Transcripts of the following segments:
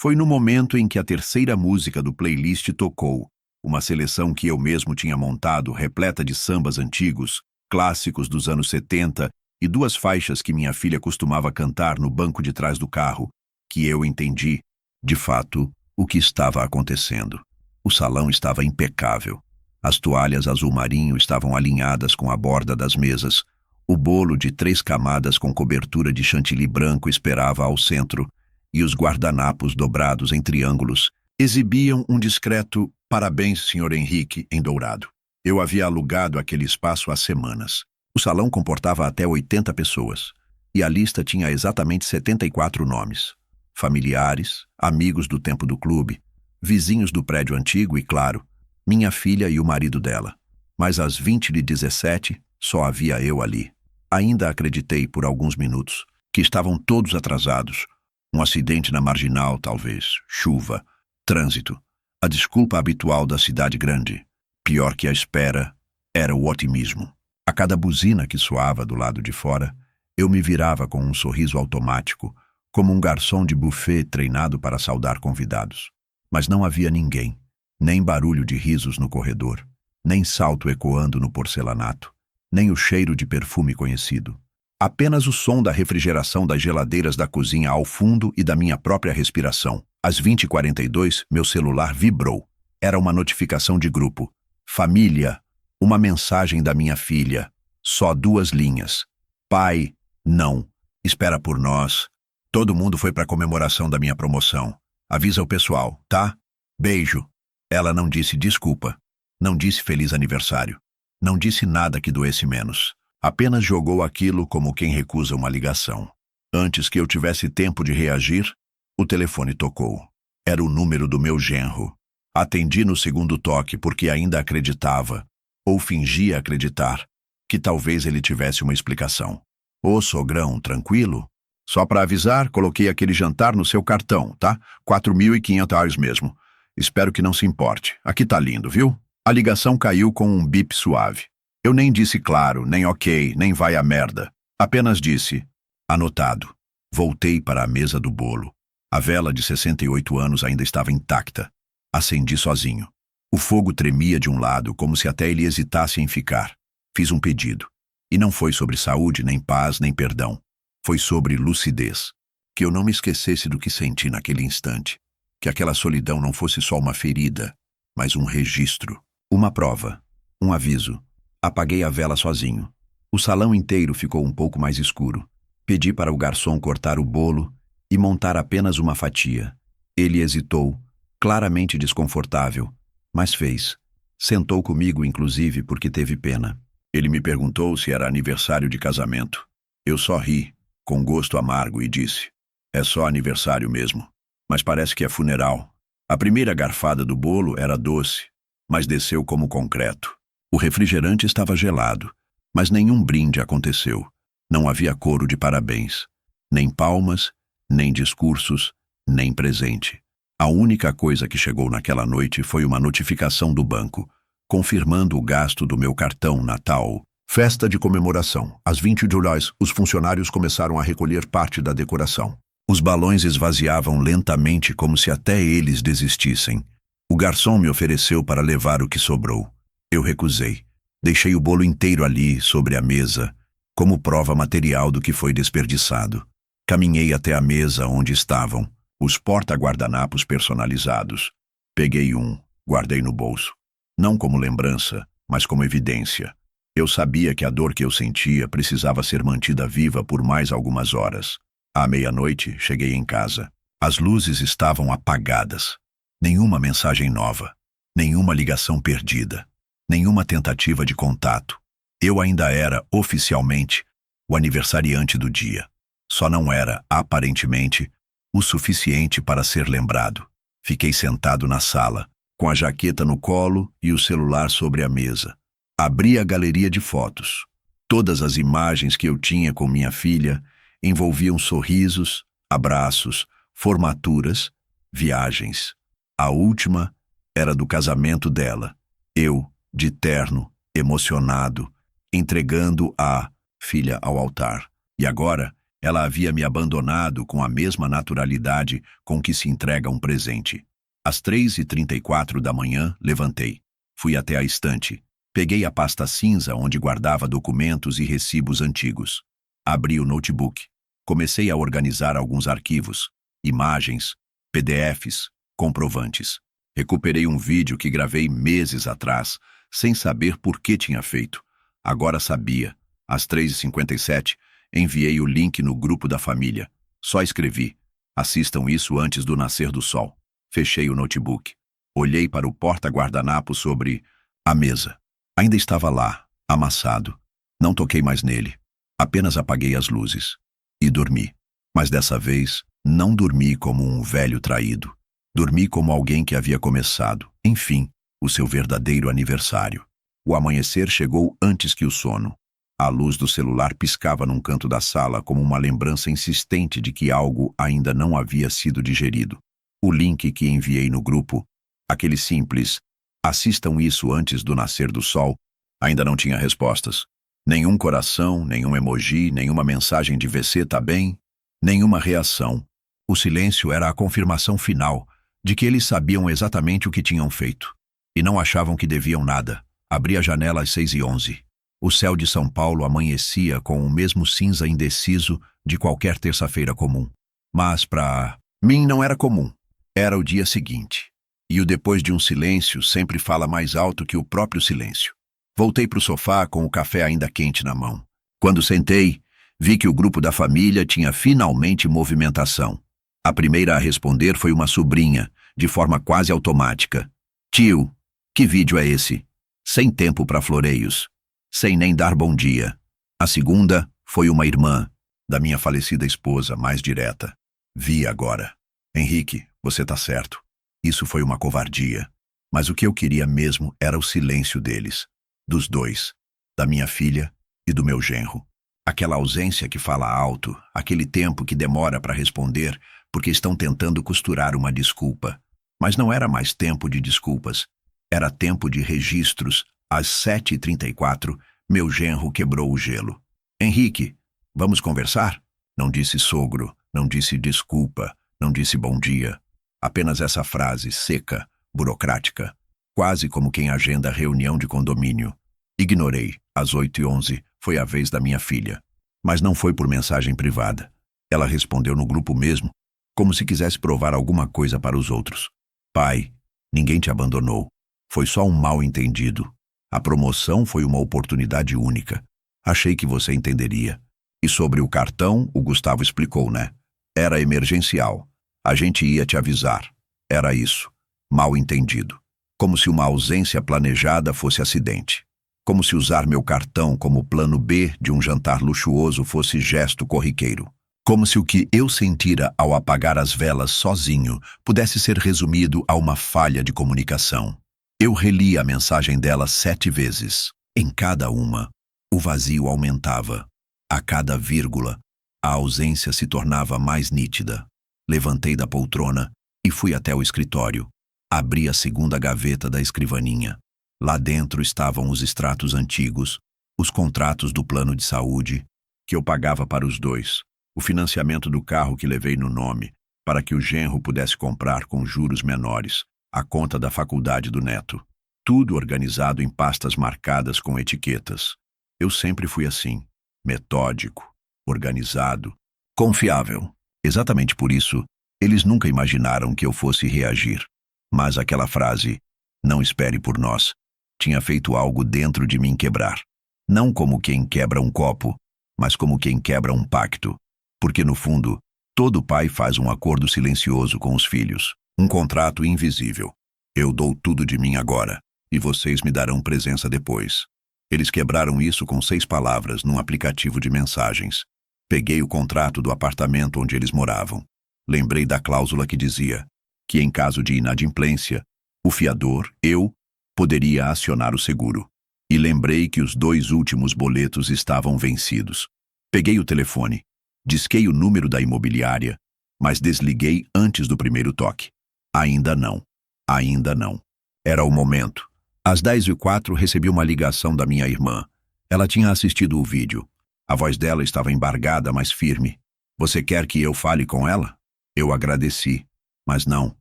Foi no momento em que a terceira música do playlist tocou, uma seleção que eu mesmo tinha montado, repleta de sambas antigos, clássicos dos anos 70 e duas faixas que minha filha costumava cantar no banco de trás do carro, que eu entendi, de fato, o que estava acontecendo. O salão estava impecável. As toalhas azul marinho estavam alinhadas com a borda das mesas. O bolo de 3 camadas com cobertura de chantilly branco esperava ao centro, e os guardanapos dobrados em triângulos exibiam um discreto "Parabéns, Sr. Henrique" em dourado. Eu havia alugado aquele espaço há semanas. O salão comportava até 80 pessoas, e a lista tinha exatamente 74 nomes. Familiares, amigos do tempo do clube, vizinhos do prédio antigo e, claro, minha filha e o marido dela. Mas às 20h17, só havia eu ali. Ainda acreditei por alguns minutos que estavam todos atrasados. Um acidente na marginal, talvez, chuva, trânsito. A desculpa habitual da cidade grande. Pior que a espera era o otimismo. A cada buzina que soava do lado de fora, eu me virava com um sorriso automático, como um garçom de buffet treinado para saudar convidados. Mas não havia ninguém, nem barulho de risos no corredor, nem salto ecoando no porcelanato, nem o cheiro de perfume conhecido. Apenas o som da refrigeração das geladeiras da cozinha ao fundo e da minha própria respiração. Às 20h42, meu celular vibrou. Era uma notificação de grupo. Família, uma mensagem da minha filha. Só 2 linhas. Pai, não. Espera por nós. Todo mundo foi para a comemoração da minha promoção. Avisa o pessoal, tá? Beijo. Ela não disse desculpa. Não disse feliz aniversário. Não disse nada que doesse menos. Apenas jogou aquilo como quem recusa uma ligação. Antes que eu tivesse tempo de reagir, o telefone tocou. Era o número do meu genro. Atendi no segundo toque porque ainda acreditava, ou fingia acreditar, que talvez ele tivesse uma explicação. Ô, sogrão, tranquilo? Só para avisar, coloquei aquele jantar no seu cartão, tá? R$ 4.500 mesmo. Espero que não se importe. Aqui tá lindo, viu? A ligação caiu com um bip suave. Eu nem disse claro, nem ok, nem vai a merda. Apenas disse, anotado. Voltei para a mesa do bolo. A vela de 68 anos ainda estava intacta. Acendi sozinho. O fogo tremia de um lado, como se até ele hesitasse em ficar. Fiz um pedido. E não foi sobre saúde, nem paz, nem perdão. Foi sobre lucidez. Que eu não me esquecesse do que senti naquele instante. Que aquela solidão não fosse só uma ferida, mas um registro. Uma prova. Um aviso. Apaguei a vela sozinho. O salão inteiro ficou um pouco mais escuro. Pedi para o garçom cortar o bolo e montar apenas uma fatia. Ele hesitou, claramente desconfortável, mas fez. Sentou comigo, inclusive, porque teve pena. Ele me perguntou se era aniversário de casamento. Eu só ri, com gosto amargo, e disse, é só aniversário mesmo. Mas parece que é funeral. A primeira garfada do bolo era doce, mas desceu como concreto. O refrigerante estava gelado, mas nenhum brinde aconteceu. Não havia coro de parabéns, nem palmas, nem discursos, nem presente. A única coisa que chegou naquela noite foi uma notificação do banco, confirmando o gasto do meu cartão Natal. Festa de comemoração. Às 20h, os funcionários começaram a recolher parte da decoração. Os balões esvaziavam lentamente como se até eles desistissem. O garçom me ofereceu para levar o que sobrou. Eu recusei. Deixei o bolo inteiro ali, sobre a mesa, como prova material do que foi desperdiçado. Caminhei até a mesa onde estavam os porta-guardanapos personalizados. Peguei um, guardei no bolso. Não como lembrança, mas como evidência. Eu sabia que a dor que eu sentia precisava ser mantida viva por mais algumas horas. À meia-noite, cheguei em casa. As luzes estavam apagadas. Nenhuma mensagem nova. Nenhuma ligação perdida. Nenhuma tentativa de contato. Eu ainda era, oficialmente, o aniversariante do dia. Só não era, aparentemente, o suficiente para ser lembrado. Fiquei sentado na sala, com a jaqueta no colo e o celular sobre a mesa. Abri a galeria de fotos. Todas as imagens que eu tinha com minha filha envolviam sorrisos, abraços, formaturas, viagens. A última era do casamento dela. Eu, de terno, emocionado, entregando a filha ao altar. E agora, Ela havia me abandonado com a mesma naturalidade com que se entrega um presente. Às 3h34 da manhã, levantei. Fui até a estante. Peguei a pasta cinza onde guardava documentos e recibos antigos. Abri o notebook. Comecei a organizar alguns arquivos, imagens, PDFs, comprovantes. Recuperei um vídeo que gravei meses atrás, sem saber por que tinha feito. Agora sabia. Às 3h57, enviei o link no grupo da família. Só escrevi: assistam isso antes do nascer do sol. Fechei o notebook. Olhei para o porta-guardanapo sobre a mesa. Ainda estava lá, amassado. Não toquei mais nele. Apenas apaguei as luzes. E dormi. Mas dessa vez, não dormi como um velho traído. Dormi como alguém que havia começado, enfim, o seu verdadeiro aniversário. O amanhecer chegou antes que o sono. A luz do celular piscava num canto da sala como uma lembrança insistente de que algo ainda não havia sido digerido. O link que enviei no grupo, aquele simples "assistam isso antes do nascer do sol", ainda não tinha respostas. Nenhum coração, nenhum emoji, nenhuma mensagem de "você tá bem", nenhuma reação. O silêncio era a confirmação final de que eles sabiam exatamente o que tinham feito. E não achavam que deviam nada. Abri a janela às 6h11. O céu de São Paulo amanhecia com o mesmo cinza indeciso de qualquer terça-feira comum. Mas para mim não era comum. Era o dia seguinte. E o depois de um silêncio sempre fala mais alto que o próprio silêncio. Voltei para o sofá com o café ainda quente na mão. Quando sentei, vi que o grupo da família tinha finalmente movimentação. A primeira a responder foi uma sobrinha, de forma quase automática. "Tio, que vídeo é esse? Sem tempo para floreios. Sem nem dar bom dia." A segunda foi uma irmã, da minha falecida esposa, mais direta. "Vi agora. Henrique, você tá certo. Isso foi uma covardia. Mas o que eu queria mesmo era o silêncio deles. Dos dois. Da minha filha e do meu genro. Aquela ausência que fala alto, aquele tempo que demora para responder porque estão tentando costurar uma desculpa. Mas não era mais tempo de desculpas. Era tempo de registros. Às 7h34, meu genro quebrou o gelo. "Henrique, vamos conversar?" Não disse sogro, não disse desculpa, não disse bom dia. Apenas essa frase seca, burocrática, quase como quem agenda reunião de condomínio. Ignorei. Às 8h11, foi a vez da minha filha. Mas não foi por mensagem privada. Ela respondeu no grupo mesmo, como se quisesse provar alguma coisa para os outros. "Pai, ninguém te abandonou. Foi só um mal-entendido. A promoção foi uma oportunidade única. Achei que você entenderia. E sobre o cartão, o Gustavo explicou, né? Era emergencial. A gente ia te avisar. Era isso. Mal-entendido. Como se uma ausência planejada fosse acidente. Como se usar meu cartão como plano B de um jantar luxuoso fosse gesto corriqueiro. Como se o que eu sentira ao apagar as velas sozinho pudesse ser resumido a uma falha de comunicação. Eu reli a mensagem dela 7 vezes. Em cada uma, o vazio aumentava. A cada vírgula, a ausência se tornava mais nítida. Levantei da poltrona e fui até o escritório. Abri a segunda gaveta da escrivaninha. Lá dentro estavam os extratos antigos, os contratos do plano de saúde, que eu pagava para os dois, o financiamento do carro que levei no nome, para que o genro pudesse comprar com juros menores, a conta da faculdade do neto. Tudo organizado em pastas marcadas com etiquetas. Eu sempre fui assim, metódico, organizado, confiável. Exatamente por isso, eles nunca imaginaram que eu fosse reagir. Mas aquela frase, "não espere por nós", tinha feito algo dentro de mim quebrar. Não como quem quebra um copo, mas como quem quebra um pacto. Porque, no fundo, todo pai faz um acordo silencioso com os filhos. Um contrato invisível. Eu dou tudo de mim agora, e vocês me darão presença depois. Eles quebraram isso com 6 palavras num aplicativo de mensagens. Peguei o contrato do apartamento onde eles moravam. Lembrei da cláusula que dizia que, em caso de inadimplência, o fiador, eu, poderia acionar o seguro. E lembrei que os 2 últimos boletos estavam vencidos. Peguei o telefone, disquei o número da imobiliária, mas desliguei antes do primeiro toque. Ainda não. Ainda não. Era o momento. Às 10h04 recebi uma ligação da minha irmã. Ela tinha assistido o vídeo. A voz dela estava embargada, mas firme. Você quer que eu fale com ela? Eu agradeci, mas não.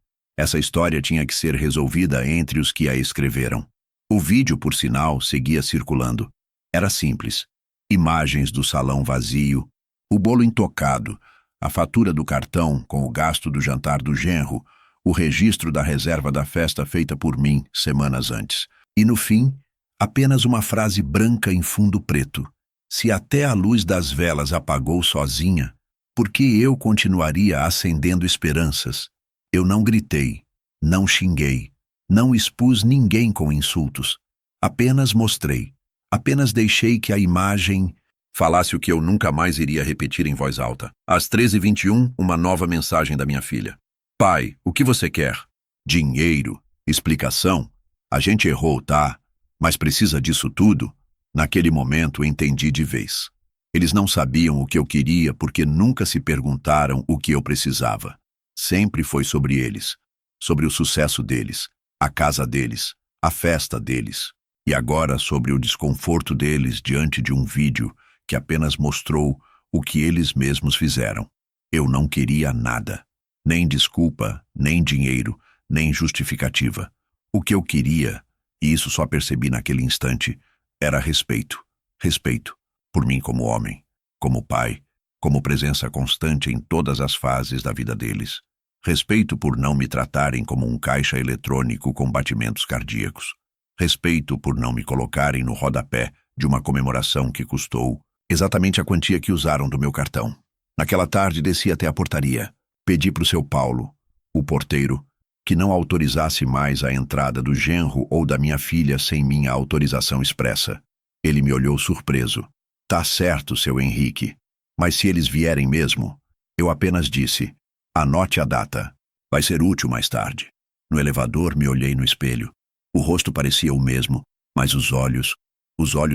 Essa história tinha que ser resolvida entre os que a escreveram. O vídeo, por sinal, seguia circulando. Era simples. Imagens do salão vazio, o bolo intocado, a fatura do cartão com o gasto do jantar do genro, o registro da reserva da festa feita por mim semanas antes. E no fim, apenas uma frase branca em fundo preto. Se até a luz das velas apagou sozinha, por que eu continuaria acendendo esperanças? Eu não gritei, não xinguei, não expus ninguém com insultos. Apenas mostrei. Apenas deixei que a imagem falasse o que eu nunca mais iria repetir em voz alta. Às 13h21, uma nova mensagem da minha filha. Pai, o que você quer? Dinheiro? Explicação? A gente errou, tá? Mas precisa disso tudo? Naquele momento entendi de vez. Eles não sabiam o que eu queria porque nunca se perguntaram o que eu precisava. Sempre foi sobre eles, sobre o sucesso deles, a casa deles, a festa deles. E agora sobre o desconforto deles diante de um vídeo que apenas mostrou o que eles mesmos fizeram. Eu não queria nada. Nem desculpa, nem dinheiro, nem justificativa. O que eu queria, e isso só percebi naquele instante, era respeito. Respeito por mim como homem, como pai, como presença constante em todas as fases da vida deles. Respeito por não me tratarem como um caixa eletrônico com batimentos cardíacos. Respeito por não me colocarem no rodapé de uma comemoração que custou exatamente a quantia que usaram do meu cartão. Naquela tarde desci até a portaria. Pedi para o seu Paulo, o porteiro, que não autorizasse mais a entrada do genro ou da minha filha sem minha autorização expressa. Ele me olhou surpreso. Tá certo, seu Henrique. Mas se eles vierem mesmo, eu apenas disse, anote a data. Vai ser útil mais tarde. No elevador me olhei no espelho. O rosto parecia o mesmo, mas os olhos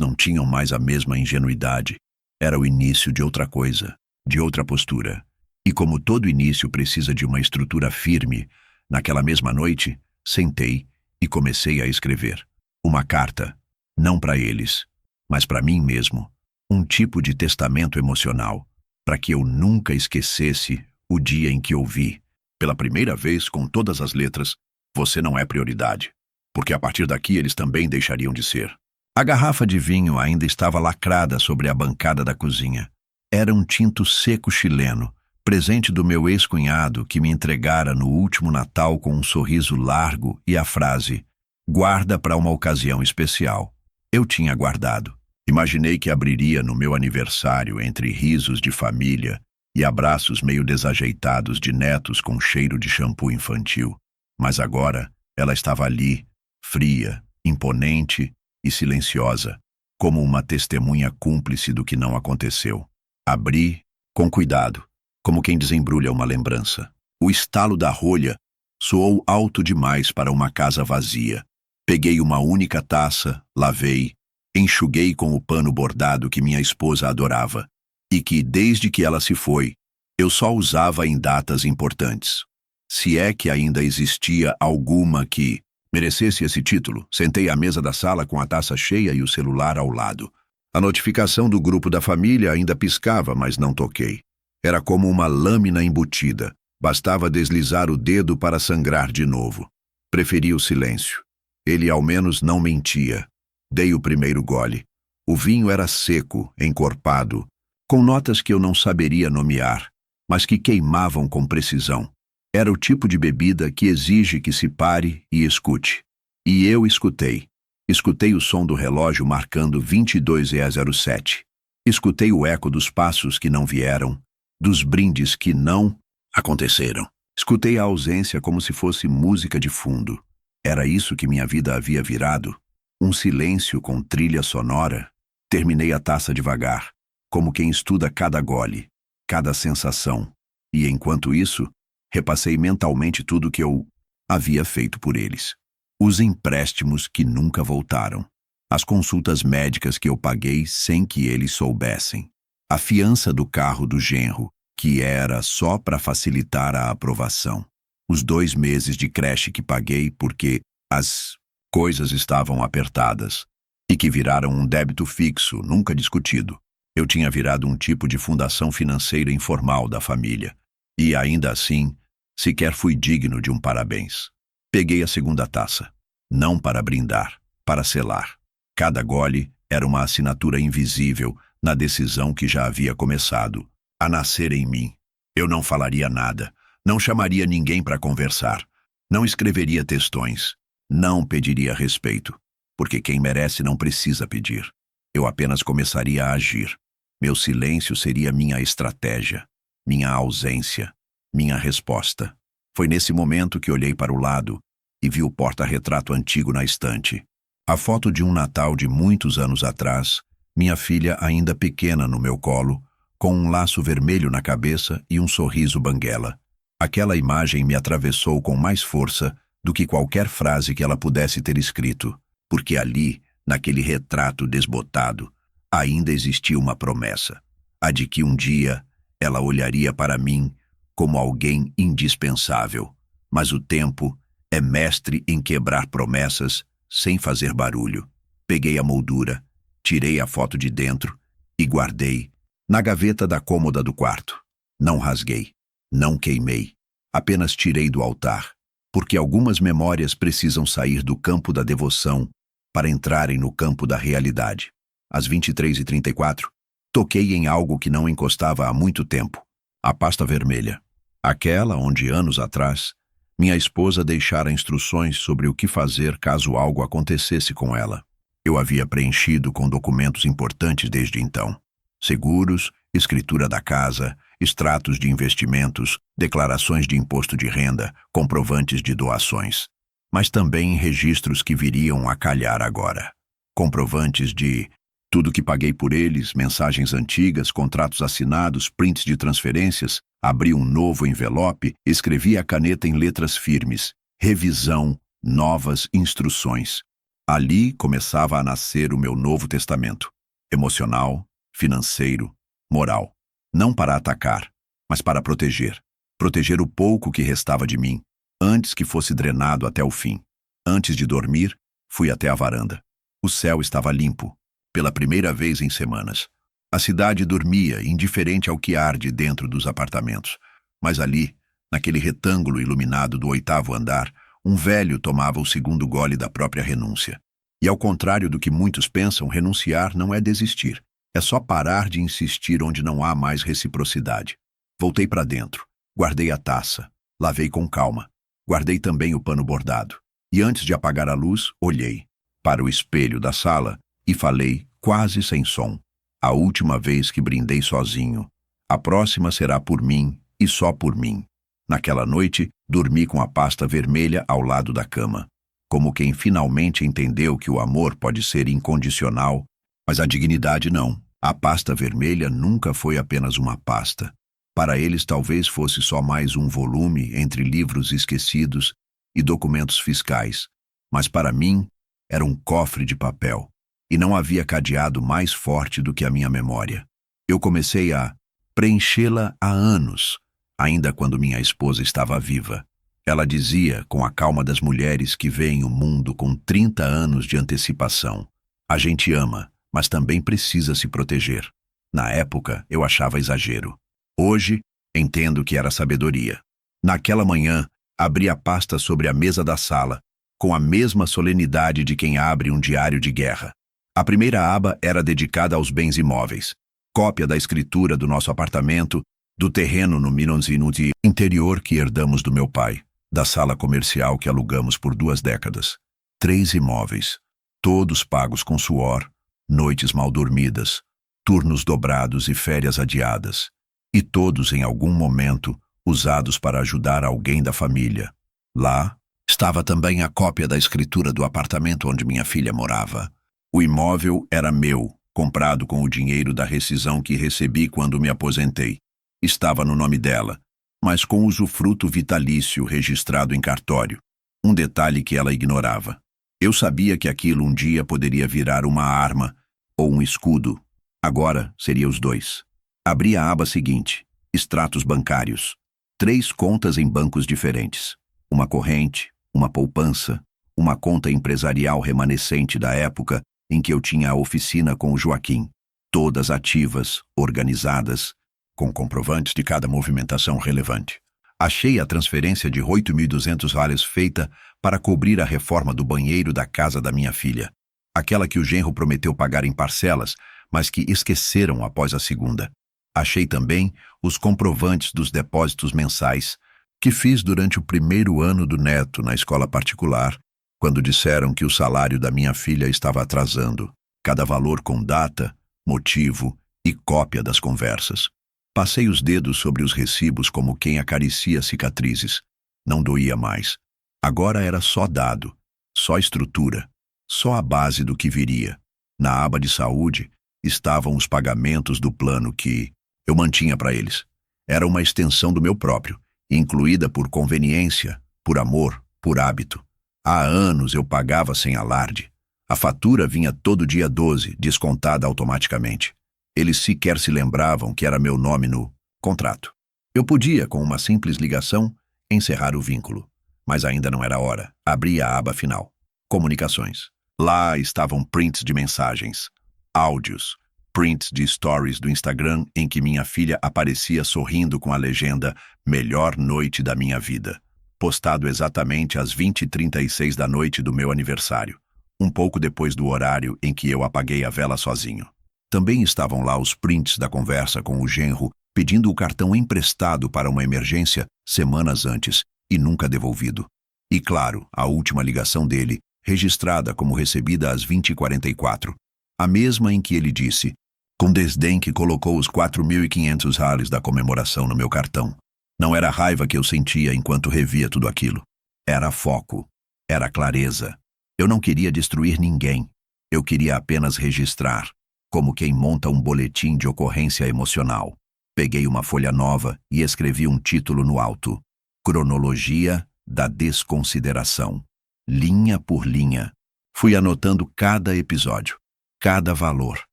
não tinham mais a mesma ingenuidade. Era o início de outra coisa, de outra postura. E como todo início precisa de uma estrutura firme, naquela mesma noite, sentei e comecei a escrever. Uma carta, não para eles, mas para mim mesmo. Um tipo de testamento emocional, para que eu nunca esquecesse o dia em que ouvi, pela primeira vez com todas as letras, você não é prioridade. Porque a partir daqui eles também deixariam de ser. A garrafa de vinho ainda estava lacrada sobre a bancada da cozinha. Era um tinto seco chileno, presente do meu ex-cunhado que me entregara no último Natal com um sorriso largo e a frase, guarda para uma ocasião especial. Eu tinha guardado. Imaginei que abriria no meu aniversário entre risos de família e abraços meio desajeitados de netos com cheiro de shampoo infantil. Mas agora ela estava ali, fria, imponente e silenciosa, como uma testemunha cúmplice do que não aconteceu. Abri, com cuidado, como quem desembrulha uma lembrança. O estalo da rolha soou alto demais para uma casa vazia. Peguei uma única taça, lavei, enxuguei com o pano bordado que minha esposa adorava, e que, desde que ela se foi, eu só usava em datas importantes. Se é que ainda existia alguma que merecesse esse título, sentei à mesa da sala com a taça cheia e o celular ao lado. A notificação do grupo da família ainda piscava, mas não toquei. Era como uma lâmina embutida. Bastava deslizar o dedo para sangrar de novo. Preferi o silêncio. Ele ao menos não mentia. Dei o primeiro gole. O vinho era seco, encorpado, com notas que eu não saberia nomear, mas que queimavam com precisão. Era o tipo de bebida que exige que se pare e escute. E eu escutei. Escutei o som do relógio marcando 22h07. Escutei o eco dos passos que não vieram, dos brindes que não aconteceram. Escutei a ausência como se fosse música de fundo. Era isso que minha vida havia virado? Um silêncio com trilha sonora? Terminei a taça devagar, como quem estuda cada gole, cada sensação. E enquanto isso, repassei mentalmente tudo que eu havia feito por eles. Os empréstimos que nunca voltaram. As consultas médicas que eu paguei sem que eles soubessem. A fiança do carro do genro, que era só para facilitar a aprovação. Os 2 meses de creche que paguei porque as coisas estavam apertadas e que viraram um débito fixo, nunca discutido. Eu tinha virado um tipo de fundação financeira informal da família. E, ainda assim, sequer fui digno de um parabéns. Peguei a segunda taça. Não para brindar, para selar. Cada gole era uma assinatura invisível na decisão que já havia começado a nascer em mim. Eu não falaria nada, não chamaria ninguém para conversar, não escreveria textões, não pediria respeito, porque quem merece não precisa pedir. Eu apenas começaria a agir. Meu silêncio seria minha estratégia, minha ausência, minha resposta. Foi nesse momento que olhei para o lado e vi o porta-retrato antigo na estante. A foto de um Natal de muitos anos atrás, minha filha ainda pequena no meu colo, com um laço vermelho na cabeça e um sorriso banguela. Aquela imagem me atravessou com mais força do que qualquer frase que ela pudesse ter escrito, porque ali, naquele retrato desbotado, ainda existia uma promessa, a de que um dia ela olharia para mim como alguém indispensável. Mas o tempo é mestre em quebrar promessas sem fazer barulho. Peguei a moldura, tirei a foto de dentro e guardei na gaveta da cômoda do quarto. Não rasguei, não queimei, apenas tirei do altar, porque algumas memórias precisam sair do campo da devoção para entrarem no campo da realidade. Às 23h34, toquei em algo que não encostava há muito tempo, a pasta vermelha. Aquela onde, anos atrás, minha esposa deixara instruções sobre o que fazer caso algo acontecesse com ela. Eu havia preenchido com documentos importantes desde então. Seguros, escritura da casa, extratos de investimentos, declarações de imposto de renda, comprovantes de doações. Mas também registros que viriam a calhar agora. Comprovantes de tudo que paguei por eles, mensagens antigas, contratos assinados, prints de transferências. Abri um novo envelope, escrevi a caneta em letras firmes. Revisão, novas instruções. Ali começava a nascer o meu novo testamento. Emocional, financeiro, moral. Não para atacar, mas para proteger. Proteger o pouco que restava de mim, antes que fosse drenado até o fim. Antes de dormir, fui até a varanda. O céu estava limpo, pela primeira vez em semanas. A cidade dormia, indiferente ao que arde dentro dos apartamentos. Mas ali, naquele retângulo iluminado do 8º andar, um velho tomava o segundo gole da própria renúncia. E ao contrário do que muitos pensam, renunciar não é desistir. É só parar de insistir onde não há mais reciprocidade. Voltei para dentro, guardei a taça, lavei com calma, guardei também o pano bordado. E antes de apagar a luz, olhei para o espelho da sala e falei, quase sem som. A última vez que brindei sozinho. A próxima será por mim e só por mim. Naquela noite, dormi com a pasta vermelha ao lado da cama, como quem finalmente entendeu que o amor pode ser incondicional, mas a dignidade não. A pasta vermelha nunca foi apenas uma pasta. Para eles talvez fosse só mais um volume entre livros esquecidos e documentos fiscais, mas para mim era um cofre de papel. E não havia cadeado mais forte do que a minha memória. Eu comecei a preenchê-la há anos, ainda quando minha esposa estava viva. Ela dizia, com a calma das mulheres que veem o mundo com 30 anos de antecipação: a gente ama, mas também precisa se proteger. Na época, eu achava exagero. Hoje, entendo que era sabedoria. Naquela manhã, abri a pasta sobre a mesa da sala, com a mesma solenidade de quem abre um diário de guerra. A primeira aba era dedicada aos bens imóveis. Cópia da escritura do nosso apartamento, do terreno no Minonzinuti interior que herdamos do meu pai, da sala comercial que alugamos por 2 décadas. 3 imóveis, todos pagos com suor, noites mal dormidas, turnos dobrados e férias adiadas, e todos em algum momento usados para ajudar alguém da família. Lá estava também a cópia da escritura do apartamento onde minha filha morava. O imóvel era meu, comprado com o dinheiro da rescisão que recebi quando me aposentei. Estava no nome dela, mas com usufruto vitalício registrado em cartório, um detalhe que ela ignorava. Eu sabia que aquilo um dia poderia virar uma arma ou um escudo. Agora seria os dois. Abri a aba seguinte, extratos bancários. 3 contas em bancos diferentes. Uma corrente, uma poupança, uma conta empresarial remanescente da época em que eu tinha a oficina com o Joaquim. todas ativas, organizadas, com comprovantes de cada movimentação relevante. Achei a transferência de $8.200 feita para cobrir a reforma do banheiro da casa da minha filha, aquela que o genro prometeu pagar em parcelas, mas que esqueceram após a segunda. Achei também os comprovantes dos depósitos mensais que fiz durante o primeiro ano do neto na escola particular, quando disseram que o salário da minha filha estava atrasando, cada valor com data, motivo e cópia das conversas. Passei os dedos sobre os recibos como quem acaricia cicatrizes. Não doía mais. Agora era só dado, só estrutura, só a base do que viria. Na aba de saúde estavam os pagamentos do plano que eu mantinha para eles. Era uma extensão do meu próprio, incluída por conveniência, por amor, por hábito. Há anos eu pagava sem alarde. A fatura vinha todo dia 12, descontada automaticamente. Eles sequer se lembravam que era meu nome no contrato. Eu podia, com uma simples ligação, encerrar o vínculo. Mas ainda não era hora. Abri a aba final. Comunicações. Lá estavam prints de mensagens, áudios, prints de stories do Instagram em que minha filha aparecia sorrindo com a legenda "Melhor noite da minha vida", postado exatamente às 20h36 da noite do meu aniversário, um pouco depois do horário em que eu apaguei a vela sozinho. Também estavam lá os prints da conversa com o genro, pedindo o cartão emprestado para uma emergência semanas antes e nunca devolvido. E claro, a última ligação dele, registrada como recebida às 20h44, a mesma em que ele disse, com desdém, que colocou os $4.500 da comemoração no meu cartão. Não era a raiva que eu sentia enquanto revia tudo aquilo. Era foco. Era clareza. Eu não queria destruir ninguém. Eu queria apenas registrar, como quem monta um boletim de ocorrência emocional. Peguei uma folha nova e escrevi um título no alto: Cronologia da Desconsideração. Linha por linha. Fui anotando cada episódio, cada valor,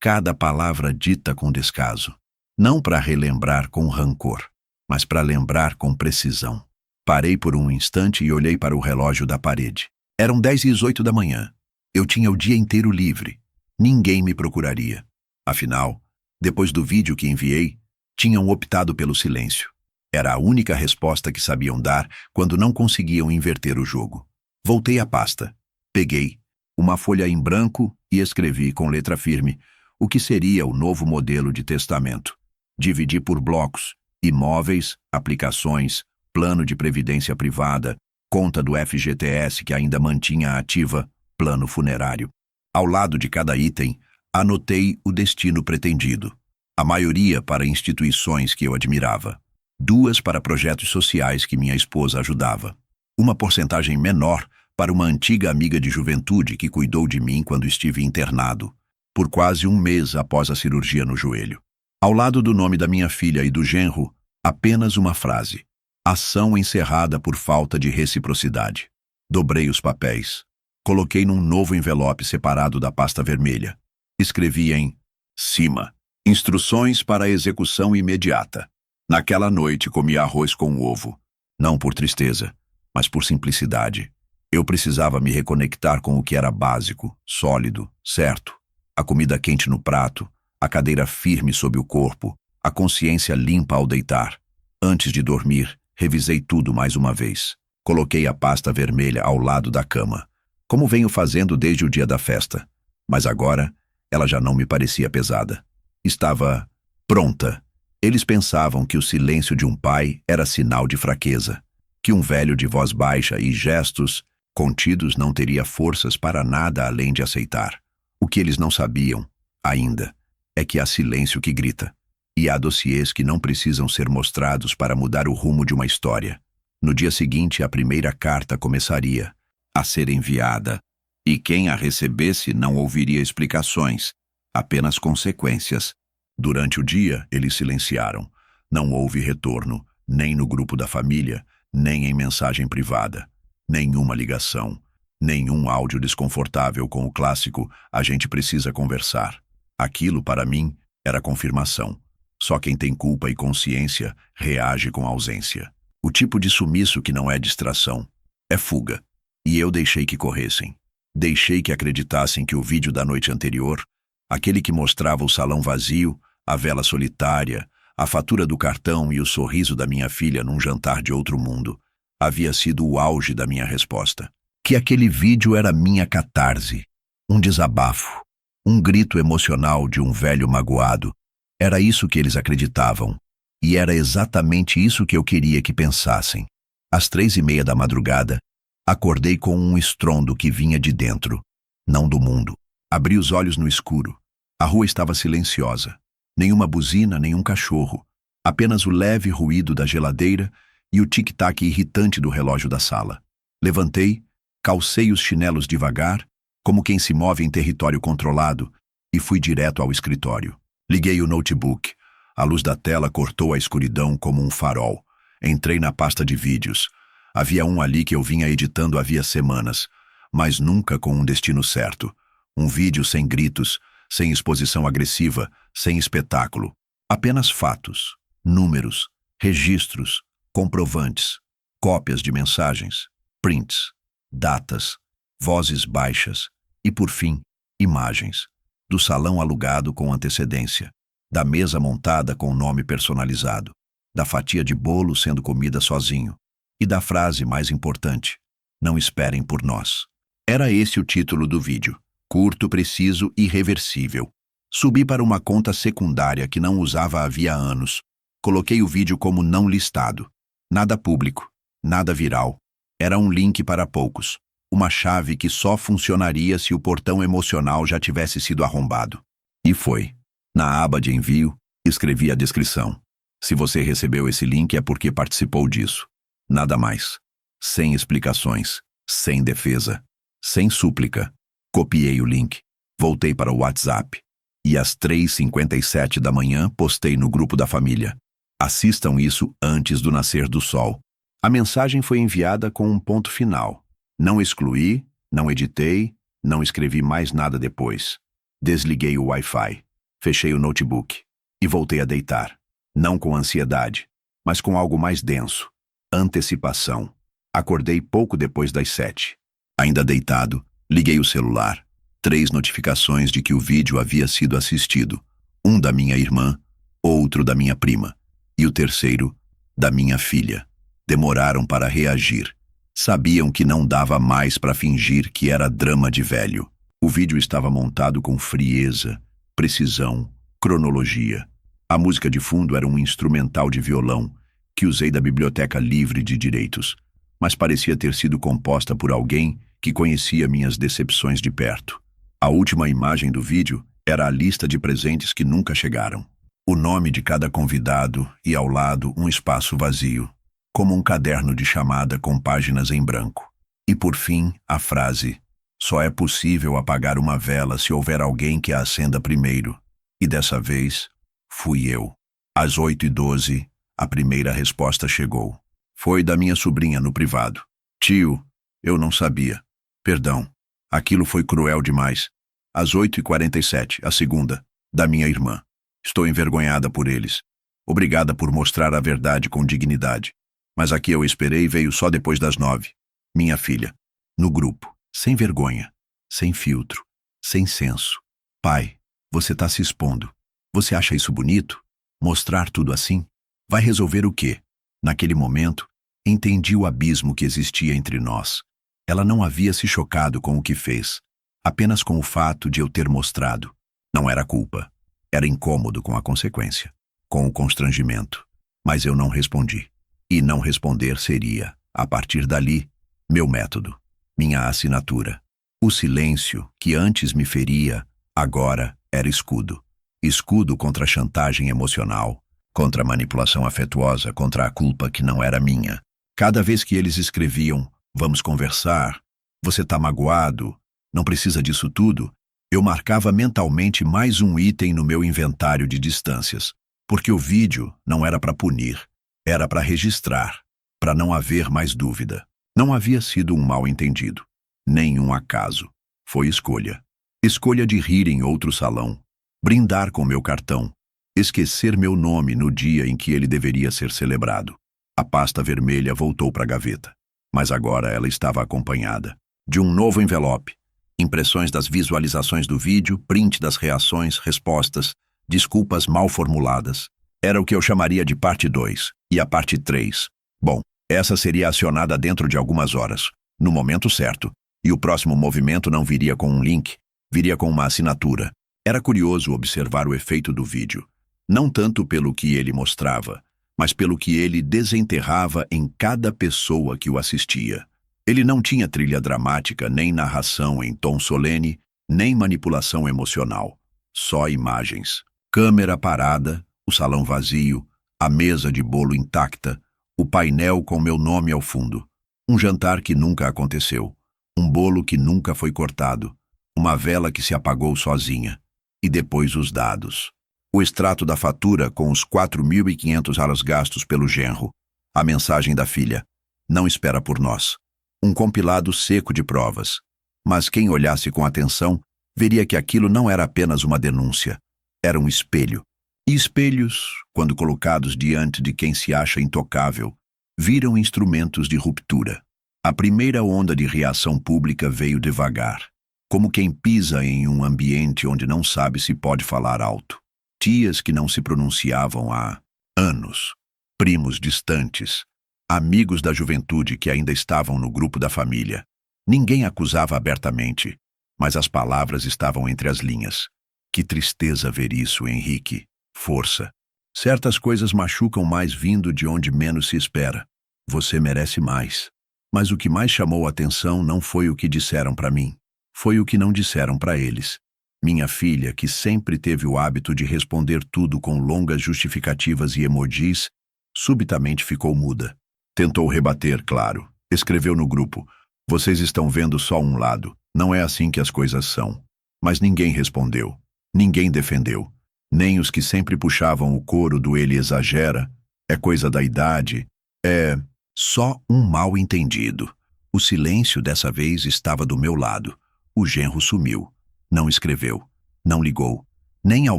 cada palavra dita com descaso. Não para relembrar com rancor, mas para lembrar com precisão. Parei por um instante e olhei para o relógio da parede. Eram 10h08 da manhã. Eu tinha o dia inteiro livre. Ninguém me procuraria. Afinal, depois do vídeo que enviei, tinham optado pelo silêncio. Era a única resposta que sabiam dar quando não conseguiam inverter o jogo. Voltei à pasta. Peguei uma folha em branco e escrevi com letra firme o que seria o novo modelo de testamento. Dividi por blocos: imóveis, aplicações, plano de previdência privada, conta do FGTS que ainda mantinha ativa, plano funerário. Ao lado de cada item, anotei o destino pretendido. A maioria para instituições que eu admirava. 2 para projetos sociais que minha esposa ajudava. Uma porcentagem menor para uma antiga amiga de juventude que cuidou de mim quando estive internado, por quase um mês após a cirurgia no joelho. Ao lado do nome da minha filha e do genro, apenas uma frase: ação encerrada por falta de reciprocidade. Dobrei os papéis. Coloquei num novo envelope separado da pasta vermelha. Escrevi em cima: instruções para a execução imediata. Naquela noite comi arroz com ovo. Não por tristeza, mas por simplicidade. Eu precisava me reconectar com o que era básico, sólido, certo. A comida quente no prato, a cadeira firme sob o corpo, a consciência limpa ao deitar. Antes de dormir, revisei tudo mais uma vez. Coloquei a pasta vermelha ao lado da cama, como venho fazendo desde o dia da festa. Mas agora, ela já não me parecia pesada. Estava pronta. Eles pensavam que o silêncio de um pai era sinal de fraqueza, que um velho de voz baixa e gestos contidos não teria forças para nada além de aceitar. O que eles não sabiam, ainda, é que há silêncio que grita, e há dossiês que não precisam ser mostrados para mudar o rumo de uma história. No dia seguinte, a primeira carta começaria a ser enviada, e quem a recebesse não ouviria explicações, apenas consequências. Durante o dia, eles silenciaram. Não houve retorno, nem no grupo da família, nem em mensagem privada. Nenhuma ligação, nenhum áudio desconfortável com o clássico "a gente precisa conversar". Aquilo, para mim, era confirmação. Só quem tem culpa e consciência reage com ausência. O tipo de sumiço que não é distração, é fuga. E eu deixei que corressem. Deixei que acreditassem que o vídeo da noite anterior Aquele que mostrava o salão vazio, a vela solitária, a fatura do cartão e o sorriso da minha filha num jantar de outro mundo. Havia sido o auge da minha resposta. Que aquele vídeo era minha catarse, um desabafo, um grito emocional de um velho magoado. Era isso que eles acreditavam, e era exatamente isso que eu queria que pensassem. Às 3:30 da madrugada, acordei com um estrondo que vinha de dentro, não do mundo. Abri os olhos no escuro. A rua estava silenciosa. Nenhuma buzina, nenhum cachorro. Apenas o leve ruído da geladeira e o tic-tac irritante do relógio da sala. Levantei, calcei os chinelos devagar, como quem se move em território controlado, e fui direto ao escritório. Liguei o notebook. A luz da tela cortou a escuridão como um farol. Entrei na pasta de vídeos. Havia um ali que eu vinha editando havia semanas, mas nunca com um destino certo. Um vídeo sem gritos, sem exposição agressiva, sem espetáculo. Apenas fatos, números, registros, comprovantes, cópias de mensagens, prints, datas, vozes baixas e, por fim, imagens. Do salão alugado com antecedência, da mesa montada com nome personalizado, da fatia de bolo sendo comida sozinho e da frase mais importante: não esperem por nós. Era esse o título do vídeo. Curto, preciso e irreversível. Subi para uma conta secundária que não usava havia anos. Coloquei o vídeo como não listado. Nada público, nada viral. Era um link para poucos. Uma chave que só funcionaria se o portão emocional já tivesse sido arrombado. E foi. Na aba de envio, escrevi a descrição. Se você recebeu esse link é porque participou disso. Nada mais. Sem explicações, sem defesa, sem súplica. Copiei o link, voltei para o WhatsApp e às 3:57 da manhã postei no grupo da família. Assistam isso antes do nascer do sol. A mensagem foi enviada com um ponto final. Não excluí, não editei, não escrevi mais nada depois. Desliguei o Wi-Fi, fechei o notebook e voltei a deitar. Não com ansiedade, mas com algo mais denso. Antecipação. Acordei pouco depois das 7. Ainda deitado, liguei o celular. 3 notificações de que o vídeo havia sido assistido. Um da minha irmã, outro da minha prima e o terceiro da minha filha. Demoraram para reagir. Sabiam que não dava mais para fingir que era drama de velho. O vídeo estava montado com frieza, precisão, cronologia. A música de fundo era um instrumental de violão que usei da Biblioteca Livre de Direitos, mas parecia ter sido composta por alguém que conhecia minhas decepções de perto. A última imagem do vídeo era a lista de presentes que nunca chegaram. O nome de cada convidado e ao lado um espaço vazio, como um caderno de chamada com páginas em branco. E por fim, a frase: só é possível apagar uma vela se houver alguém que a acenda primeiro. E dessa vez, fui eu. Às 8:12, a primeira resposta chegou. Foi da minha sobrinha no privado. Tio, eu não sabia. Perdão, aquilo foi cruel demais. Às 8:47, a segunda, da minha irmã. Estou envergonhada por eles. Obrigada por mostrar a verdade com dignidade. Mas a que eu esperei veio só depois das 9. Minha filha. No grupo. Sem vergonha. Sem filtro. Sem senso. Pai, você tá se expondo. Você acha isso bonito? Mostrar tudo assim? Vai resolver o quê? Naquele momento, entendi o abismo que existia entre nós. Ela não havia se chocado com o que fez. Apenas com o fato de eu ter mostrado. Não era culpa. Era incômodo com a consequência. Com o constrangimento. Mas eu não respondi. E não responder seria, a partir dali, meu método. Minha assinatura. O silêncio, que antes me feria, agora era escudo. Escudo contra a chantagem emocional, contra a manipulação afetuosa, contra a culpa que não era minha. Cada vez que eles escreviam, vamos conversar, você tá magoado, não precisa disso tudo, eu marcava mentalmente mais um item no meu inventário de distâncias, porque o vídeo não era para punir, era para registrar, para não haver mais dúvida. Não havia sido um mal-entendido, nem um acaso. Foi escolha. Escolha de rir em outro salão, brindar com meu cartão, esquecer meu nome no dia em que ele deveria ser celebrado. A pasta vermelha voltou para a gaveta, mas agora ela estava acompanhada de um novo envelope, Impressões das visualizações do vídeo, print das reações, respostas, desculpas mal formuladas. Era o que eu chamaria de parte 2. E a parte 3? Bom, essa seria acionada dentro de algumas horas, no momento certo. E o próximo movimento não viria com um link, viria com uma assinatura. Era curioso observar o efeito do vídeo. Não tanto pelo que ele mostrava, mas pelo que ele desenterrava em cada pessoa que o assistia. Ele não tinha trilha dramática, nem narração em tom solene, nem manipulação emocional. Só imagens. Câmera parada, o salão vazio, a mesa de bolo intacta, o painel com meu nome ao fundo. Um jantar que nunca aconteceu. Um bolo que nunca foi cortado. Uma vela que se apagou sozinha. E depois os dados. O extrato da fatura com os 4.500 aros gastos pelo genro. A mensagem da filha. Não espera por nós. Um compilado seco de provas. Mas quem olhasse com atenção veria que aquilo não era apenas uma denúncia. Era um espelho. E espelhos, quando colocados diante de quem se acha intocável, viram instrumentos de ruptura. A primeira onda de reação pública veio devagar, como quem pisa em um ambiente onde não sabe se pode falar alto. Tias que não se pronunciavam há anos, primos distantes, amigos da juventude que ainda estavam no grupo da família. Ninguém acusava abertamente, mas as palavras estavam entre as linhas. Que tristeza ver isso, Henrique. Força. Certas coisas machucam mais vindo de onde menos se espera. Você merece mais. Mas o que mais chamou a atenção não foi o que disseram para mim. Foi o que não disseram para eles. Minha filha, que sempre teve o hábito de responder tudo com longas justificativas e emojis, subitamente ficou muda. Tentou rebater, claro. Escreveu no grupo: "Vocês estão vendo só um lado. Não é assim que as coisas são." Mas ninguém respondeu. Ninguém defendeu. Nem os que sempre puxavam o coro do "ele exagera", "é coisa da idade", é só um mal-entendido. O silêncio dessa vez estava do meu lado. O genro sumiu. Não escreveu. Não ligou. Nem ao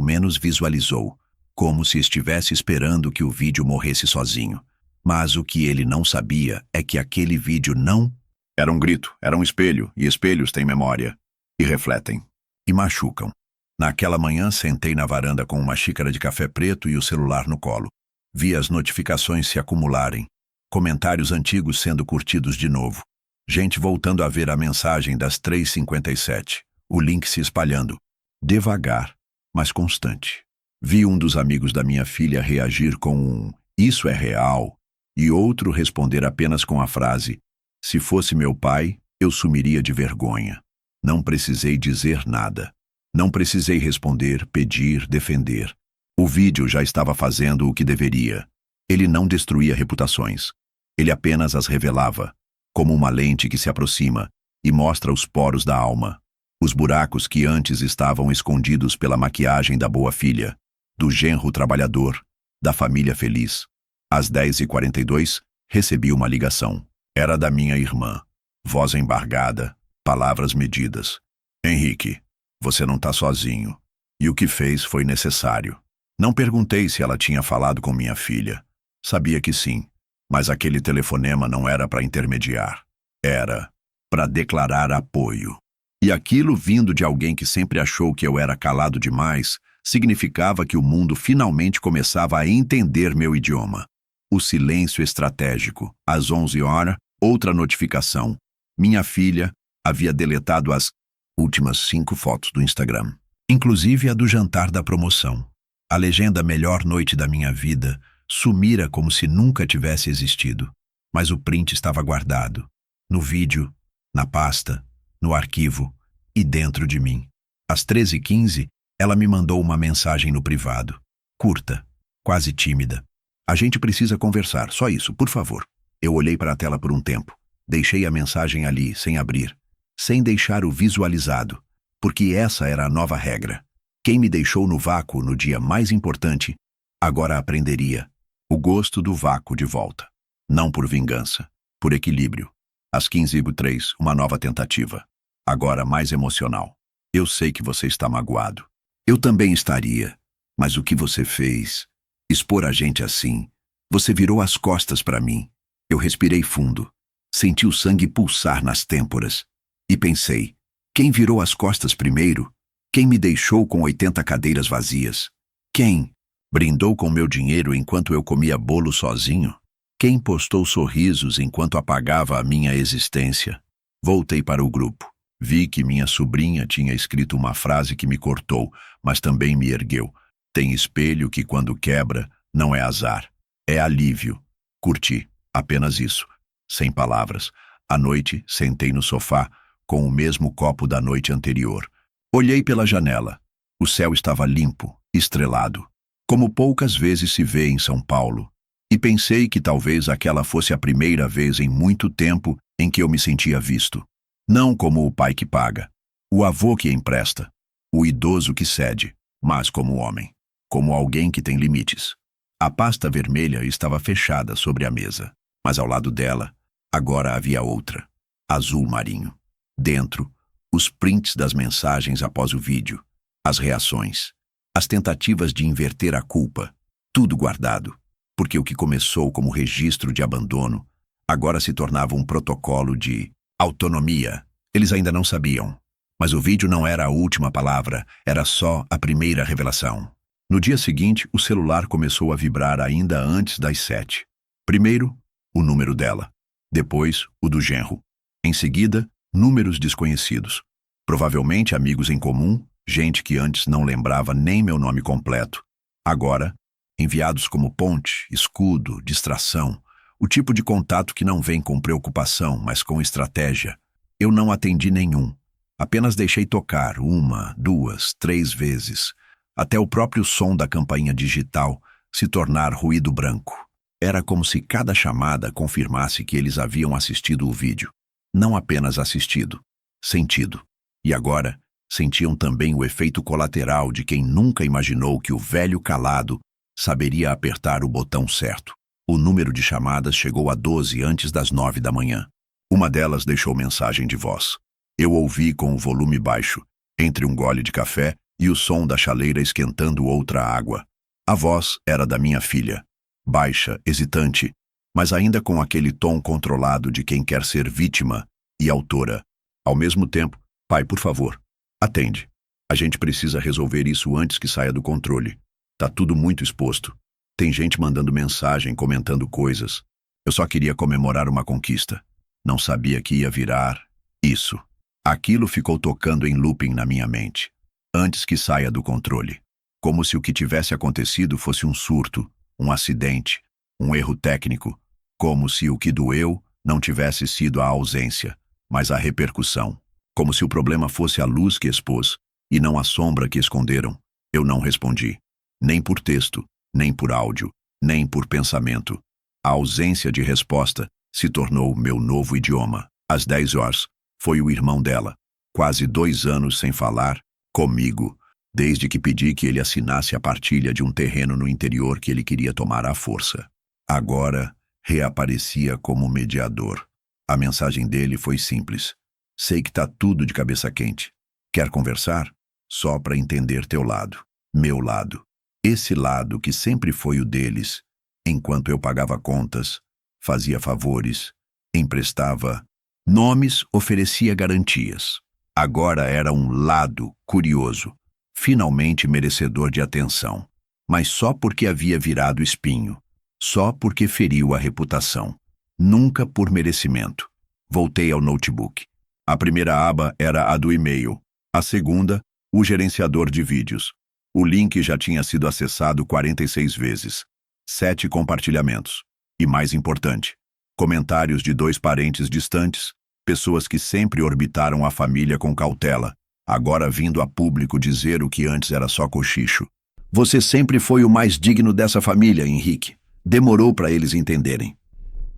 menos visualizou. Como se estivesse esperando que o vídeo morresse sozinho. Mas o que ele não sabia é que aquele vídeo não... Era um grito, era um espelho, e espelhos têm memória. E refletem. E machucam. Naquela manhã, sentei na varanda com uma xícara de café preto e o celular no colo. Vi as notificações se acumularem. Comentários antigos sendo curtidos de novo. Gente voltando a ver a mensagem das 3h57. O link se espalhando. Devagar, mas constante. Vi um dos amigos da minha filha reagir com um "isso é real" e outro responder apenas com a frase: "Se fosse meu pai, eu sumiria de vergonha." Não precisei dizer nada. Não precisei responder, pedir, defender. O vídeo já estava fazendo o que deveria. Ele não destruía reputações. Ele apenas as revelava, como uma lente que se aproxima e mostra os poros da alma, os buracos que antes estavam escondidos pela maquiagem da boa filha, do genro trabalhador, da família feliz. Às 10h42, recebi uma ligação. Era da minha irmã. Voz embargada, palavras medidas. "Henrique, você não está sozinho." E o que fez foi necessário. Não perguntei se ela tinha falado com minha filha. Sabia que sim, mas aquele telefonema não era para intermediar. Era para declarar apoio. E aquilo, vindo de alguém que sempre achou que eu era calado demais, significava que o mundo finalmente começava a entender meu idioma. O silêncio estratégico. Às 11h, outra notificação. Minha filha havia deletado as últimas 5 fotos do Instagram, inclusive a do jantar da promoção. A legenda "melhor noite da minha vida" sumira como se nunca tivesse existido, mas o print estava guardado, no vídeo, na pasta, no arquivo e dentro de mim. Às 13h15, ela me mandou uma mensagem no privado, curta, quase tímida. "A gente precisa conversar, só isso, por favor." Eu olhei para a tela por um tempo, deixei a mensagem ali, sem abrir, sem deixar o visualizado, porque essa era a nova regra. Quem me deixou no vácuo no dia mais importante, agora aprenderia o gosto do vácuo de volta. Não por vingança, por equilíbrio. Às 15h03, uma nova tentativa. Agora mais emocional. "Eu sei que você está magoado. Eu também estaria. Mas o que você fez? Expor a gente assim. Você virou as costas para mim." Eu respirei fundo. Senti o sangue pulsar nas têmporas. E pensei, Quem virou as costas primeiro? Quem me deixou com 80 cadeiras vazias? Quem brindou com meu dinheiro enquanto eu comia bolo sozinho? Quem postou sorrisos enquanto apagava a minha existência? Voltei para o grupo. Vi que minha sobrinha tinha escrito uma frase que me cortou, mas também me ergueu. Tem espelho que, quando quebra, não é azar, é alívio. Curti, apenas isso, sem palavras. À noite, sentei no sofá, com o mesmo copo da noite anterior. Olhei pela janela. O céu estava limpo, estrelado, como poucas vezes se vê em São Paulo. E pensei que talvez aquela fosse a primeira vez em muito tempo em que eu me sentia visto. Não como o pai que paga, o avô que empresta, o idoso que cede, mas como homem, como alguém que tem limites. A pasta vermelha estava fechada sobre a mesa, mas ao lado dela, agora havia outra, azul marinho. Dentro, os prints das mensagens após o vídeo, as reações, as tentativas de inverter a culpa, tudo guardado, porque o que começou como registro de abandono, agora se tornava um protocolo de autonomia. Eles ainda não sabiam, mas o vídeo não era a última palavra, era só a primeira revelação. No dia seguinte, o celular começou a vibrar ainda antes das 7. Primeiro, o número dela. Depois, o do genro. Em seguida, números desconhecidos. Provavelmente amigos em comum, gente que antes não lembrava nem meu nome completo. Agora, enviados como ponte, escudo, distração, o tipo de contato que não vem com preocupação, mas com estratégia. Eu não atendi nenhum. Apenas deixei tocar 1, 2, 3 vezes, até o próprio som da campainha digital se tornar ruído branco. Era como se cada chamada confirmasse que eles haviam assistido o vídeo. Não apenas assistido, sentido. E agora, sentiam também o efeito colateral de quem nunca imaginou que o velho calado saberia apertar o botão certo. O número de chamadas chegou a 12 antes das 9 da manhã. Uma delas deixou mensagem de voz. Eu ouvi com o volume baixo, entre um gole de café e o som da chaleira esquentando outra água. A voz era da minha filha, baixa, hesitante, mas ainda com aquele tom controlado de quem quer ser vítima e autora. Ao mesmo tempo, pai, por favor, atende. A gente precisa resolver isso antes que saia do controle. Tá tudo muito exposto. Tem gente mandando mensagem, comentando coisas. Eu só queria comemorar uma conquista. Não sabia que ia virar isso. Aquilo ficou tocando em looping na minha mente, antes que saia do controle. Como se o que tivesse acontecido fosse um surto, um acidente, um erro técnico. Como se o que doeu não tivesse sido a ausência, mas a repercussão. Como se o problema fosse a luz que expôs, e não a sombra que esconderam. Eu não respondi. Nem por texto, nem por áudio, nem por pensamento. A ausência de resposta se tornou meu novo idioma. Às 10 horas, foi o irmão dela, quase 2 anos sem falar, comigo, desde que pedi que ele assinasse a partilha de um terreno no interior que ele queria tomar à força. Agora, reaparecia como mediador. A mensagem dele foi simples. Sei que tá tudo de cabeça quente. Quer conversar? Só para entender teu lado, meu lado. Esse lado que sempre foi o deles, enquanto eu pagava contas, fazia favores, emprestava nomes, oferecia garantias. Agora era um lado curioso, finalmente merecedor de atenção, mas só porque havia virado espinho, só porque feriu a reputação, nunca por merecimento. Voltei ao notebook. A primeira aba era a do e-mail, a segunda, o gerenciador de vídeos. O link já tinha sido acessado 46 vezes. 7 compartilhamentos. E mais importante, comentários de 2 parentes distantes, pessoas que sempre orbitaram a família com cautela, agora vindo a público dizer o que antes era só cochicho. Você sempre foi o mais digno dessa família, Henrique. Demorou para eles entenderem.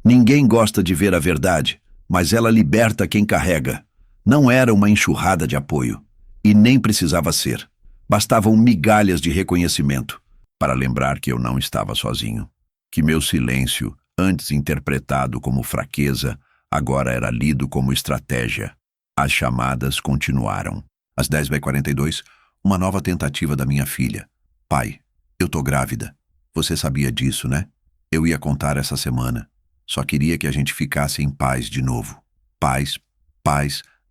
Ninguém gosta de ver a verdade, mas ela liberta quem carrega. Não era uma enxurrada de apoio. E nem precisava ser. Bastavam migalhas de reconhecimento para lembrar que eu não estava sozinho. Que meu silêncio, antes interpretado como fraqueza, agora era lido como estratégia. As chamadas continuaram. Às 10h42, uma nova tentativa da minha filha. Pai, eu tô grávida. Você sabia disso, né? Eu ia contar essa semana. Só queria que a gente ficasse em paz de novo. Paz,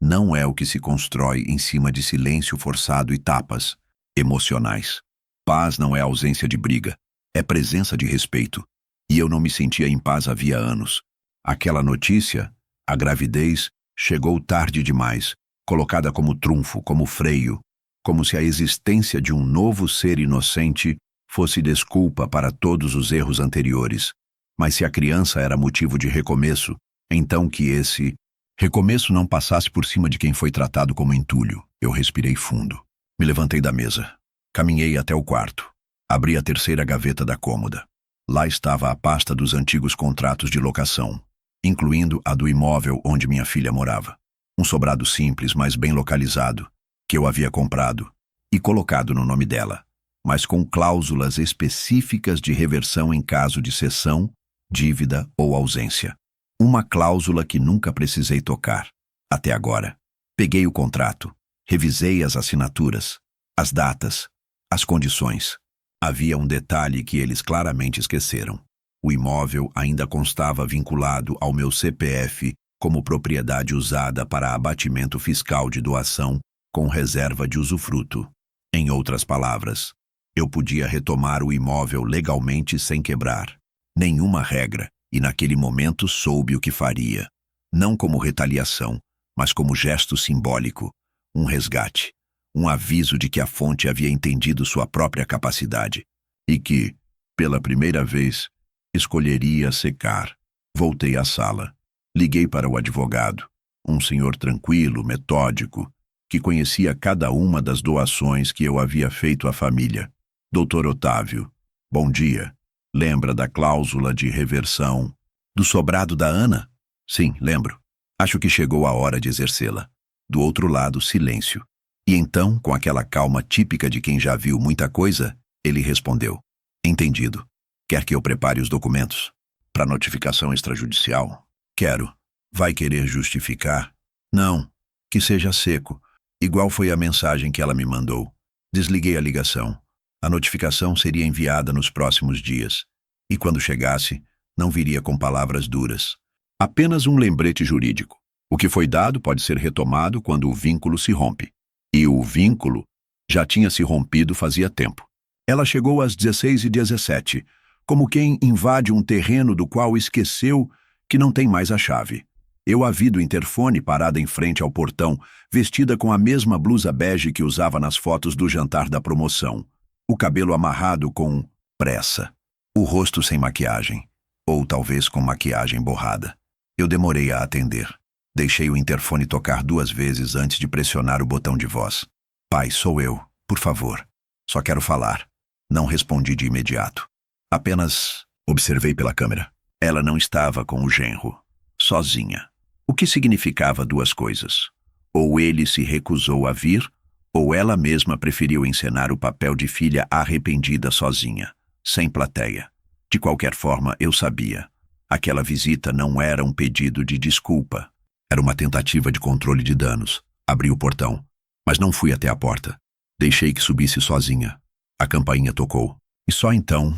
não é o que se constrói em cima de silêncio forçado e tapas emocionais. Paz não é ausência de briga, é presença de respeito. E eu não me sentia em paz havia anos. Aquela notícia, a gravidez, chegou tarde demais, colocada como trunfo, como freio, como se a existência de um novo ser inocente fosse desculpa para todos os erros anteriores. Mas se a criança era motivo de recomeço, então que esse recomeço não passasse por cima de quem foi tratado como entulho. Eu respirei fundo. Me levantei da mesa. Caminhei até o quarto. Abri a terceira gaveta da cômoda. Lá estava a pasta dos antigos contratos de locação, incluindo a do imóvel onde minha filha morava. Um sobrado simples, mas bem localizado, que eu havia comprado e colocado no nome dela, mas com cláusulas específicas de reversão em caso de cessão, dívida ou ausência. Uma cláusula que nunca precisei tocar, até agora. Peguei o contrato, revisei as assinaturas, as datas, as condições. Havia um detalhe que eles claramente esqueceram. O imóvel ainda constava vinculado ao meu CPF como propriedade usada para abatimento fiscal de doação com reserva de usufruto. Em outras palavras, eu podia retomar o imóvel legalmente sem quebrar nenhuma regra, e naquele momento soube o que faria. Não como retaliação, mas como gesto simbólico, um resgate, um aviso de que a fonte havia entendido sua própria capacidade e que, pela primeira vez, escolheria secar. Voltei à sala. Liguei para o advogado, um senhor tranquilo, metódico, que conhecia cada uma das doações que eu havia feito à família. Doutor Otávio, bom dia. Lembra da cláusula de reversão do sobrado da Ana? Sim, lembro. Acho que chegou a hora de exercê-la. Do outro lado, silêncio. E então, com aquela calma típica de quem já viu muita coisa, ele respondeu. Entendido. Quer que eu prepare os documentos? Para notificação extrajudicial? Quero. Vai querer justificar? Não. Que seja seco. Igual foi a mensagem que ela me mandou. Desliguei a ligação. A notificação seria enviada nos próximos dias. E quando chegasse, não viria com palavras duras. Apenas um lembrete jurídico. O que foi dado pode ser retomado quando o vínculo se rompe. E o vínculo já tinha se rompido fazia tempo. Ela chegou às 16h17, como quem invade um terreno do qual esqueceu que não tem mais a chave. Eu a vi do interfone parada em frente ao portão, vestida com a mesma blusa bege que usava nas fotos do jantar da promoção. O cabelo amarrado com pressa. O rosto sem maquiagem. Ou talvez com maquiagem borrada. Eu demorei a atender. Deixei o interfone tocar 2 vezes antes de pressionar o botão de voz. Pai, sou eu. Por favor. Só quero falar. Não respondi de imediato. Apenas observei pela câmera. Ela não estava com o genro. Sozinha. O que significava 2 coisas. Ou ele se recusou a vir, ou ela mesma preferiu encenar o papel de filha arrependida sozinha, sem plateia. De qualquer forma, eu sabia. Aquela visita não era um pedido de desculpa. Era uma tentativa de controle de danos. Abri o portão, mas não fui até a porta. Deixei que subisse sozinha. A campainha tocou. E só então,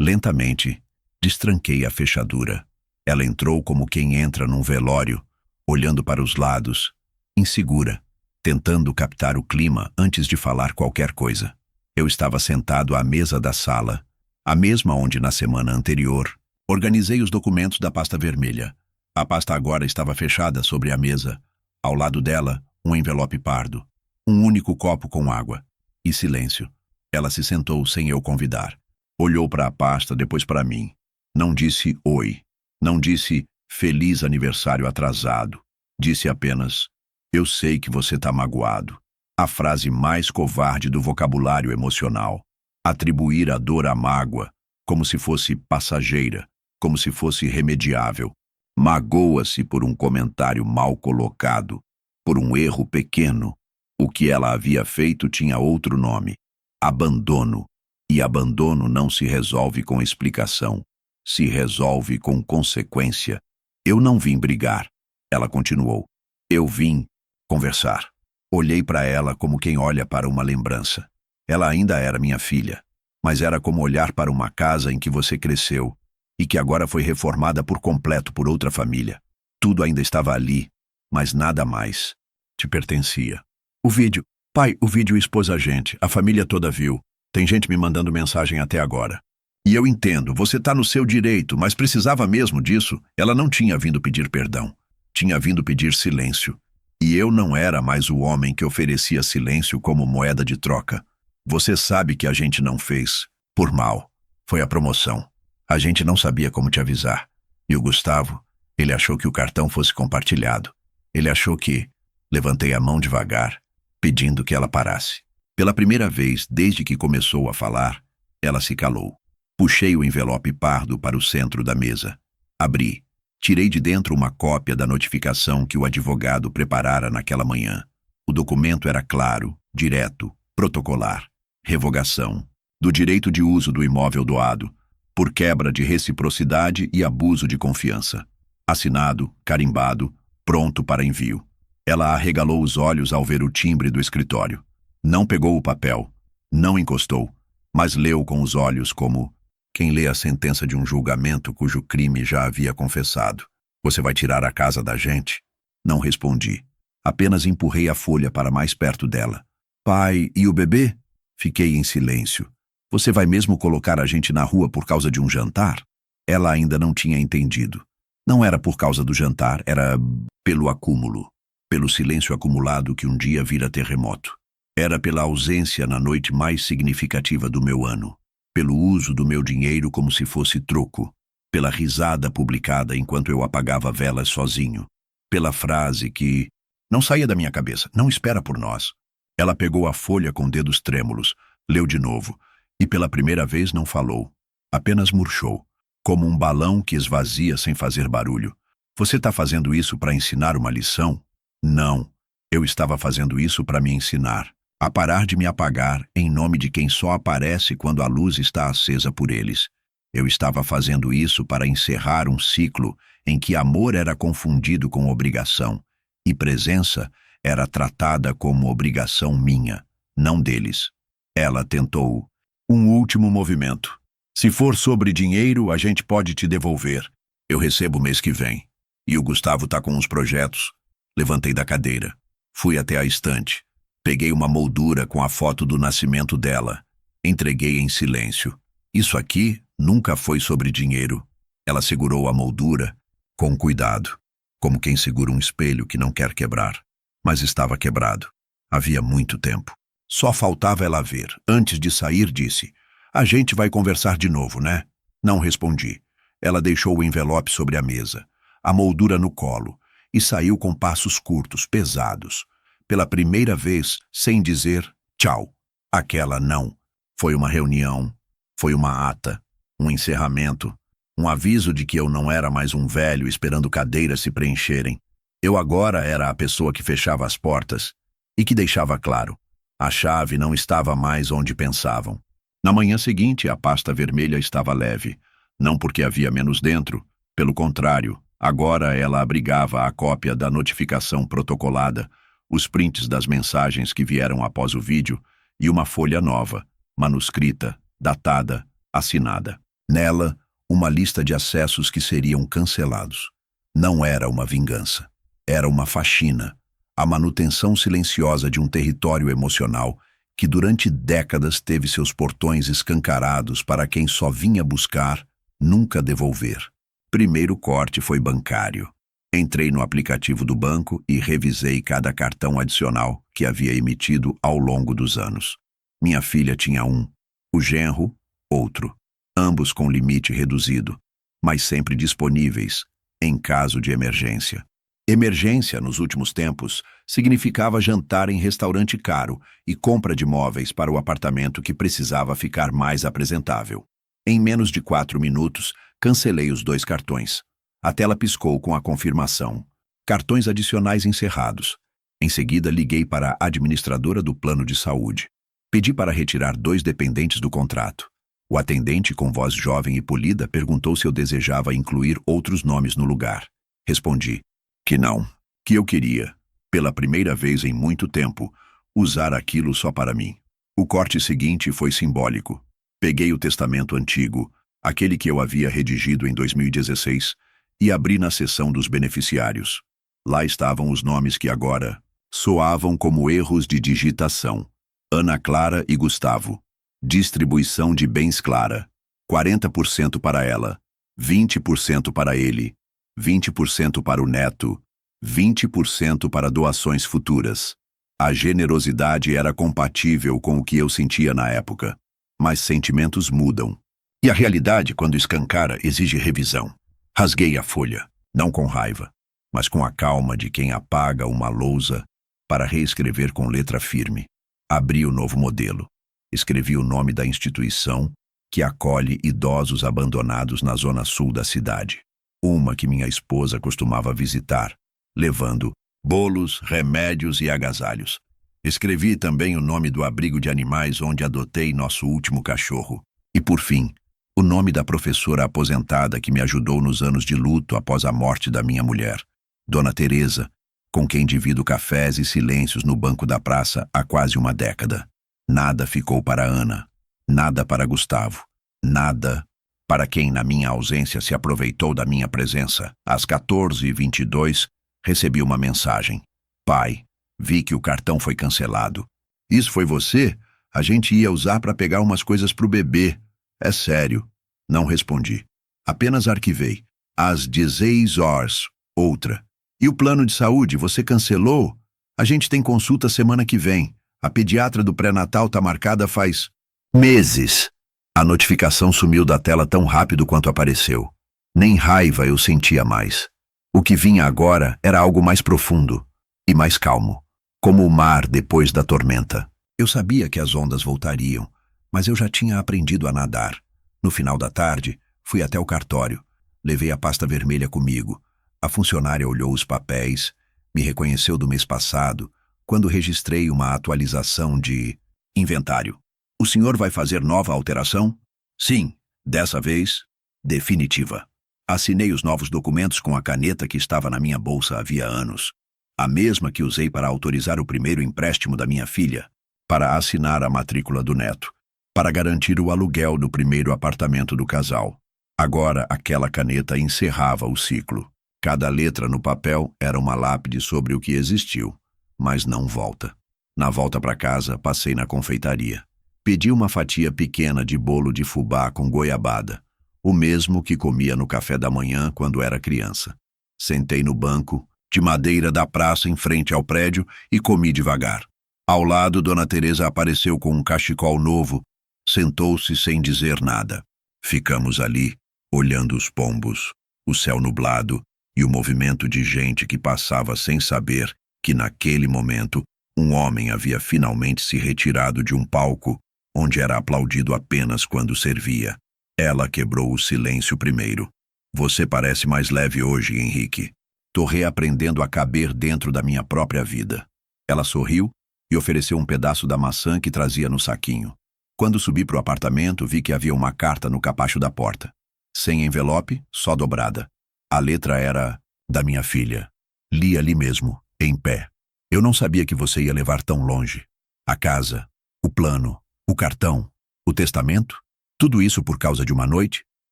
lentamente, destranquei a fechadura. Ela entrou como quem entra num velório, olhando para os lados, insegura, tentando captar o clima antes de falar qualquer coisa. Eu estava sentado à mesa da sala, a mesma onde na semana anterior organizei os documentos da pasta vermelha. A pasta agora estava fechada sobre a mesa. Ao lado dela, um envelope pardo, um único copo com água e silêncio. Ela se sentou sem eu convidar. Olhou para a pasta, depois para mim. Não disse oi. Não disse feliz aniversário atrasado. Disse apenas: eu sei que você está magoado. A frase mais covarde do vocabulário emocional. Atribuir a dor à mágoa, como se fosse passageira, como se fosse remediável. Magoa-se por um comentário mal colocado, por um erro pequeno. O que ela havia feito tinha outro nome: abandono. E abandono não se resolve com explicação, se resolve com consequência. Eu não vim brigar, ela continuou. Eu vim conversar. Olhei para ela como quem olha para uma lembrança. Ela ainda era minha filha, mas era como olhar para uma casa em que você cresceu e que agora foi reformada por completo por outra família. Tudo ainda estava ali, mas nada mais. te pertencia. O vídeo. Pai, o vídeo expôs a gente. A família toda viu. Tem gente me mandando mensagem até agora. E eu entendo, você tá no seu direito, mas precisava mesmo disso? Ela não tinha vindo pedir perdão. Tinha vindo pedir silêncio. E eu não era mais o homem que oferecia silêncio como moeda de troca. Você sabe que a gente não fez. Por mal. Foi a promoção. A gente não sabia como te avisar. E o Gustavo, ele achou que o cartão fosse compartilhado. Ele achou que... Levantei a mão devagar, pedindo que ela parasse. Pela primeira vez, desde que começou a falar, ela se calou. Puxei o envelope pardo para o centro da mesa. Abri. Tirei de dentro uma cópia da notificação que o advogado preparara naquela manhã. O documento era claro, direto, protocolar. Revogação do direito de uso do imóvel doado, por quebra de reciprocidade e abuso de confiança. Assinado, carimbado, pronto para envio. Ela arregalou os olhos ao ver o timbre do escritório. Não pegou o papel, não encostou, mas leu com os olhos como quem lê a sentença de um julgamento cujo crime já havia confessado. Você vai tirar a casa da gente? Não respondi. Apenas empurrei a folha para mais perto dela. Pai, e o bebê? Fiquei em silêncio. Você vai mesmo colocar a gente na rua por causa de um jantar? Ela ainda não tinha entendido. Não era por causa do jantar, era pelo acúmulo. Pelo silêncio acumulado que um dia vira terremoto. Era pela ausência na noite mais significativa do meu ano. Pelo uso do meu dinheiro como se fosse troco. Pela risada publicada enquanto eu apagava velas sozinho. Pela frase que não saía da minha cabeça. Não espera por nós. Ela pegou a folha com dedos trêmulos, leu de novo, e pela primeira vez não falou. Apenas murchou, como um balão que esvazia sem fazer barulho. Você está fazendo isso para ensinar uma lição? Não. Eu estava fazendo isso para me ensinar. A parar de me apagar em nome de quem só aparece quando a luz está acesa por eles. Eu estava fazendo isso para encerrar um ciclo em que amor era confundido com obrigação, e presença era tratada como obrigação minha, não deles. Ela tentou um último movimento. Se for sobre dinheiro, a gente pode te devolver. Eu recebo mês que vem. E o Gustavo tá com uns projetos. Levantei da cadeira. Fui até a estante. Peguei uma moldura com a foto do nascimento dela. Entreguei em silêncio. Isso aqui nunca foi sobre dinheiro. Ela segurou a moldura com cuidado, como quem segura um espelho que não quer quebrar. Mas estava quebrado. Havia muito tempo. Só faltava ela ver. Antes de sair, disse: a gente vai conversar de novo, né? Não respondi. Ela deixou o envelope sobre a mesa, a moldura no colo, e saiu com passos curtos, pesados. Pela primeira vez, sem dizer tchau. Aquela não. Foi uma reunião, foi uma ata, um encerramento, um aviso de que eu não era mais um velho esperando cadeiras se preencherem. Eu agora era a pessoa que fechava as portas e que deixava claro: a chave não estava mais onde pensavam. Na manhã seguinte, a pasta vermelha estava leve, não porque havia menos dentro, pelo contrário, agora ela abrigava a cópia da notificação protocolada, os prints das mensagens que vieram após o vídeo e uma folha nova, manuscrita, datada, assinada. Nela, uma lista de acessos que seriam cancelados. Não era uma vingança. Era uma faxina, a manutenção silenciosa de um território emocional que durante décadas teve seus portões escancarados para quem só vinha buscar, nunca devolver. Primeiro corte foi bancário. Entrei no aplicativo do banco e revisei cada cartão adicional que havia emitido ao longo dos anos. Minha filha tinha um, o genro, outro, ambos com limite reduzido, mas sempre disponíveis, em caso de emergência. Emergência, nos últimos tempos, significava jantar em restaurante caro e compra de móveis para o apartamento que precisava ficar mais apresentável. Em menos de 4 minutos, cancelei os 2 cartões. A tela piscou com a confirmação. Cartões adicionais encerrados. Em seguida, liguei para a administradora do plano de saúde. Pedi para retirar 2 dependentes do contrato. O atendente, com voz jovem e polida, perguntou se eu desejava incluir outros nomes no lugar. Respondi que não, que eu queria, pela primeira vez em muito tempo, usar aquilo só para mim. O corte seguinte foi simbólico. Peguei o testamento antigo, aquele que eu havia redigido em 2016, e abri na seção dos beneficiários. Lá estavam os nomes que agora Soavam como erros de digitação. Ana Clara e Gustavo. Distribuição de bens clara. 40% para ela, 20% para ele, 20% para o neto, 20% para doações futuras. A generosidade era compatível com o que eu sentia na época. Mas sentimentos mudam. E a realidade, quando escancara, exige revisão. Rasguei a folha, não com raiva, mas com a calma de quem apaga uma lousa para reescrever com letra firme. Abri o novo modelo. Escrevi o nome da instituição que acolhe idosos abandonados na zona sul da cidade. Uma que minha esposa costumava visitar, levando bolos, remédios e agasalhos. Escrevi também o nome do abrigo de animais onde adotei nosso último cachorro. E, por fim, o nome da professora aposentada que me ajudou nos anos de luto após a morte da minha mulher, Dona Teresa, com quem divido cafés e silêncios no banco da praça há quase uma década. Nada ficou para Ana, nada para Gustavo, nada para quem na minha ausência se aproveitou da minha presença. Às 14h22, recebi uma mensagem. Pai, vi que o cartão foi cancelado. Isso foi você? A gente ia usar para pegar umas coisas pro bebê. É sério. Não respondi. Apenas arquivei. Às 16h, outra. E o plano de saúde, você cancelou? A gente tem consulta semana que vem. A pediatra do pré-natal tá marcada faz meses. A notificação sumiu da tela tão rápido quanto apareceu. Nem raiva eu sentia mais. O que vinha agora era algo mais profundo e mais calmo, como o mar depois da tormenta. Eu sabia que as ondas voltariam, mas eu já tinha aprendido a nadar. No final da tarde, fui até o cartório. Levei a pasta vermelha comigo. A funcionária olhou os papéis, me reconheceu do mês passado, quando registrei uma atualização de inventário. O senhor vai fazer nova alteração? Sim, dessa vez, definitiva. Assinei os novos documentos com a caneta que estava na minha bolsa havia anos. A mesma que usei para autorizar o primeiro empréstimo da minha filha, para assinar a matrícula do neto, para garantir o aluguel do primeiro apartamento do casal. Agora aquela caneta encerrava o ciclo. Cada letra no papel era uma lápide sobre o que existiu, mas não volta. Na volta para casa, passei na confeitaria. Pedi uma fatia pequena de bolo de fubá com goiabada, o mesmo que comia no café da manhã quando era criança. Sentei no banco de madeira da praça em frente ao prédio e comi devagar. Ao lado, Dona Teresa apareceu com um cachecol novo, sentou-se sem dizer nada. Ficamos ali, olhando os pombos, o céu nublado e o movimento de gente que passava sem saber que naquele momento um homem havia finalmente se retirado de um palco onde era aplaudido apenas quando servia. Ela quebrou o silêncio primeiro. Você parece mais leve hoje, Henrique. Tô reaprendendo a caber dentro da minha própria vida. Ela sorriu e ofereceu um pedaço da maçã que trazia no saquinho. Quando subi pro apartamento, vi que havia uma carta no capacho da porta. Sem envelope, só dobrada. A letra era da minha filha. Li ali mesmo, em pé. Eu não sabia que você ia levar tão longe. A casa, o plano, o cartão, o testamento, tudo isso por causa de uma noite?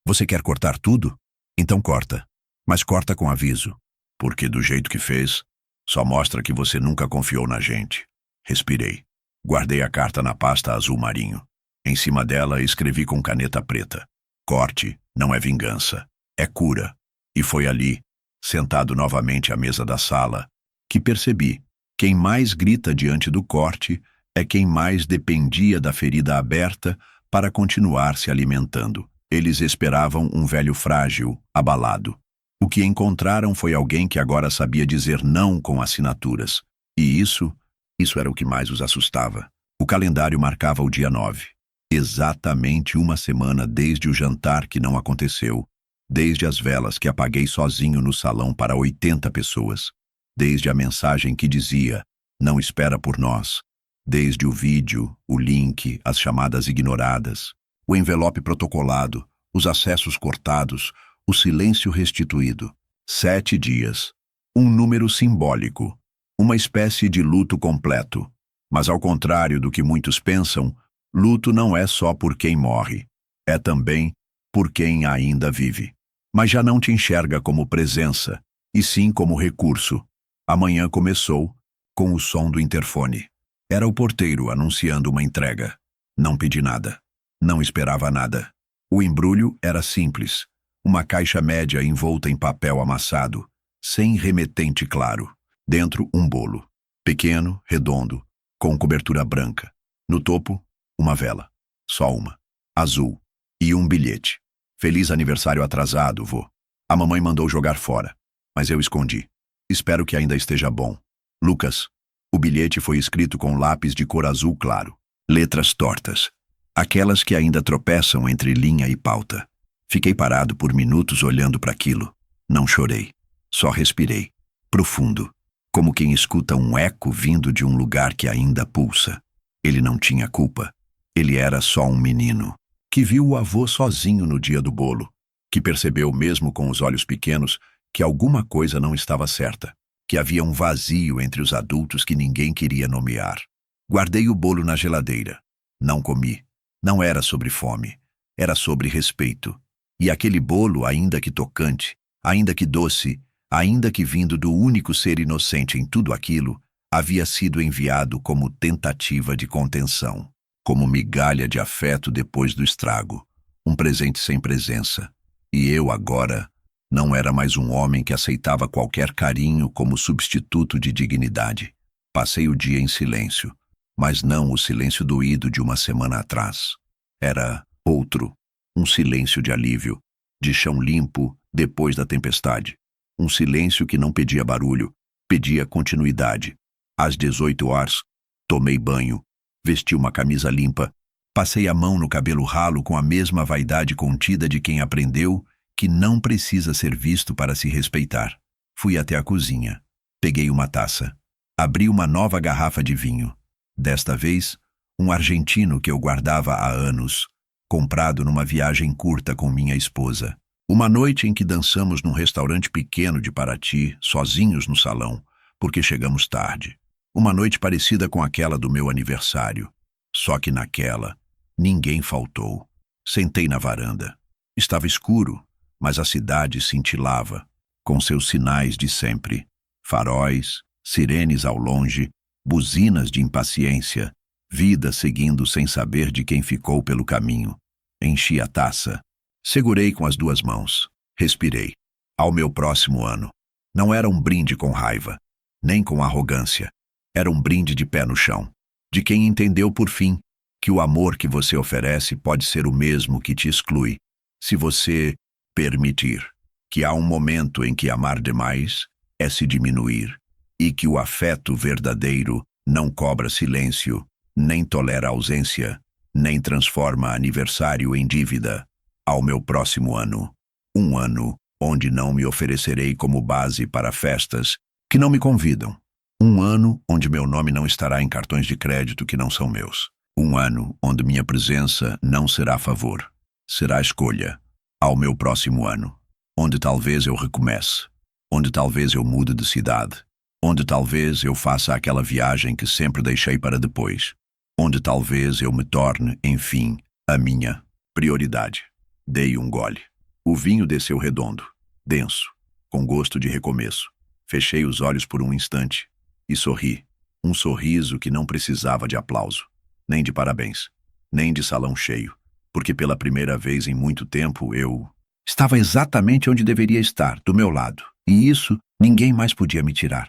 Você quer cortar tudo? Então corta. Mas corta com aviso. Porque do jeito que fez, só mostra que você nunca confiou na gente. Respirei. Guardei a carta na pasta azul marinho. Em cima dela, escrevi com caneta preta. Corte não é vingança, é cura. E foi ali, sentado novamente à mesa da sala, que percebi: quem mais grita diante do corte é quem mais dependia da ferida aberta para continuar se alimentando. Eles esperavam um velho frágil, abalado. O que encontraram foi alguém que agora sabia dizer não com assinaturas. E isso era o que mais os assustava. O calendário marcava o dia 9. Exatamente uma semana desde o jantar que não aconteceu, desde as velas que apaguei sozinho no salão para 80 pessoas, desde a mensagem que dizia, não espera por nós, desde o vídeo, o link, as chamadas ignoradas, o envelope protocolado, os acessos cortados, o silêncio restituído. 7 dias. Um número simbólico. Uma espécie de luto completo. Mas ao contrário do que muitos pensam, luto não é só por quem morre. É também por quem ainda vive. Mas já não te enxerga como presença, e sim como recurso. Amanhã começou, com o som do interfone. Era o porteiro anunciando uma entrega. Não pedi nada. Não esperava nada. O embrulho era simples. Uma caixa média envolta em papel amassado, sem remetente claro. Dentro, um bolo. Pequeno, redondo, com cobertura branca. No topo, uma vela. Só uma. Azul. E um bilhete. Feliz aniversário atrasado, vô. A mamãe mandou jogar fora, mas eu escondi. Espero que ainda esteja bom. Lucas. O bilhete foi escrito com lápis de cor azul claro. Letras tortas. Aquelas que ainda tropeçam entre linha e pauta. Fiquei parado por minutos olhando para aquilo. Não chorei. Só respirei. Profundo. Como quem escuta um eco vindo de um lugar que ainda pulsa. Ele não tinha culpa. Ele era só um menino. Que viu o avô sozinho no dia do bolo. Que percebeu mesmo com os olhos pequenos que alguma coisa não estava certa. Que havia um vazio entre os adultos que ninguém queria nomear. Guardei o bolo na geladeira. Não comi. Não era sobre fome. Era sobre respeito. E aquele bolo, ainda que tocante, ainda que doce, ainda que vindo do único ser inocente em tudo aquilo, havia sido enviado como tentativa de contenção, como migalha de afeto depois do estrago, um presente sem presença. E eu agora não era mais um homem que aceitava qualquer carinho como substituto de dignidade. Passei o dia em silêncio, mas não o silêncio doído de uma semana atrás. Era outro, um silêncio de alívio, de chão limpo depois da tempestade. Um silêncio que não pedia barulho, pedia continuidade. Às 18 horas, tomei banho, vesti uma camisa limpa, passei a mão no cabelo ralo com a mesma vaidade contida de quem aprendeu que não precisa ser visto para se respeitar. Fui até a cozinha, peguei uma taça, abri uma nova garrafa de vinho. Desta vez, um argentino que eu guardava há anos, comprado numa viagem curta com minha esposa. Uma noite em que dançamos num restaurante pequeno de Paraty, sozinhos no salão, porque chegamos tarde. Uma noite parecida com aquela do meu aniversário. Só que naquela, ninguém faltou. Sentei na varanda. Estava escuro, mas a cidade cintilava, com seus sinais de sempre. Faróis, sirenes ao longe, buzinas de impaciência, vida seguindo sem saber de quem ficou pelo caminho. Enchi a taça. Segurei com as duas mãos. Respirei. Ao meu próximo ano. Não era um brinde com raiva, nem com arrogância. Era um brinde de pé no chão. De quem entendeu por fim que o amor que você oferece pode ser o mesmo que te exclui, se você permitir. Que há um momento em que amar demais é se diminuir, e que o afeto verdadeiro não cobra silêncio, nem tolera ausência, nem transforma aniversário em dívida. Ao meu próximo ano. Um ano onde não me oferecerei como base para festas que não me convidam. Um ano onde meu nome não estará em cartões de crédito que não são meus. Um ano onde minha presença não será favor. Será escolha. Ao meu próximo ano. Onde talvez eu recomece. Onde talvez eu mude de cidade. Onde talvez eu faça aquela viagem que sempre deixei para depois. Onde talvez eu me torne, enfim, a minha prioridade. Dei um gole. O vinho desceu redondo, denso, com gosto de recomeço. Fechei os olhos por um instante e sorri. Um sorriso que não precisava de aplauso, nem de parabéns, nem de salão cheio, porque pela primeira vez em muito tempo eu estava exatamente onde deveria estar, do meu lado, e isso ninguém mais podia me tirar.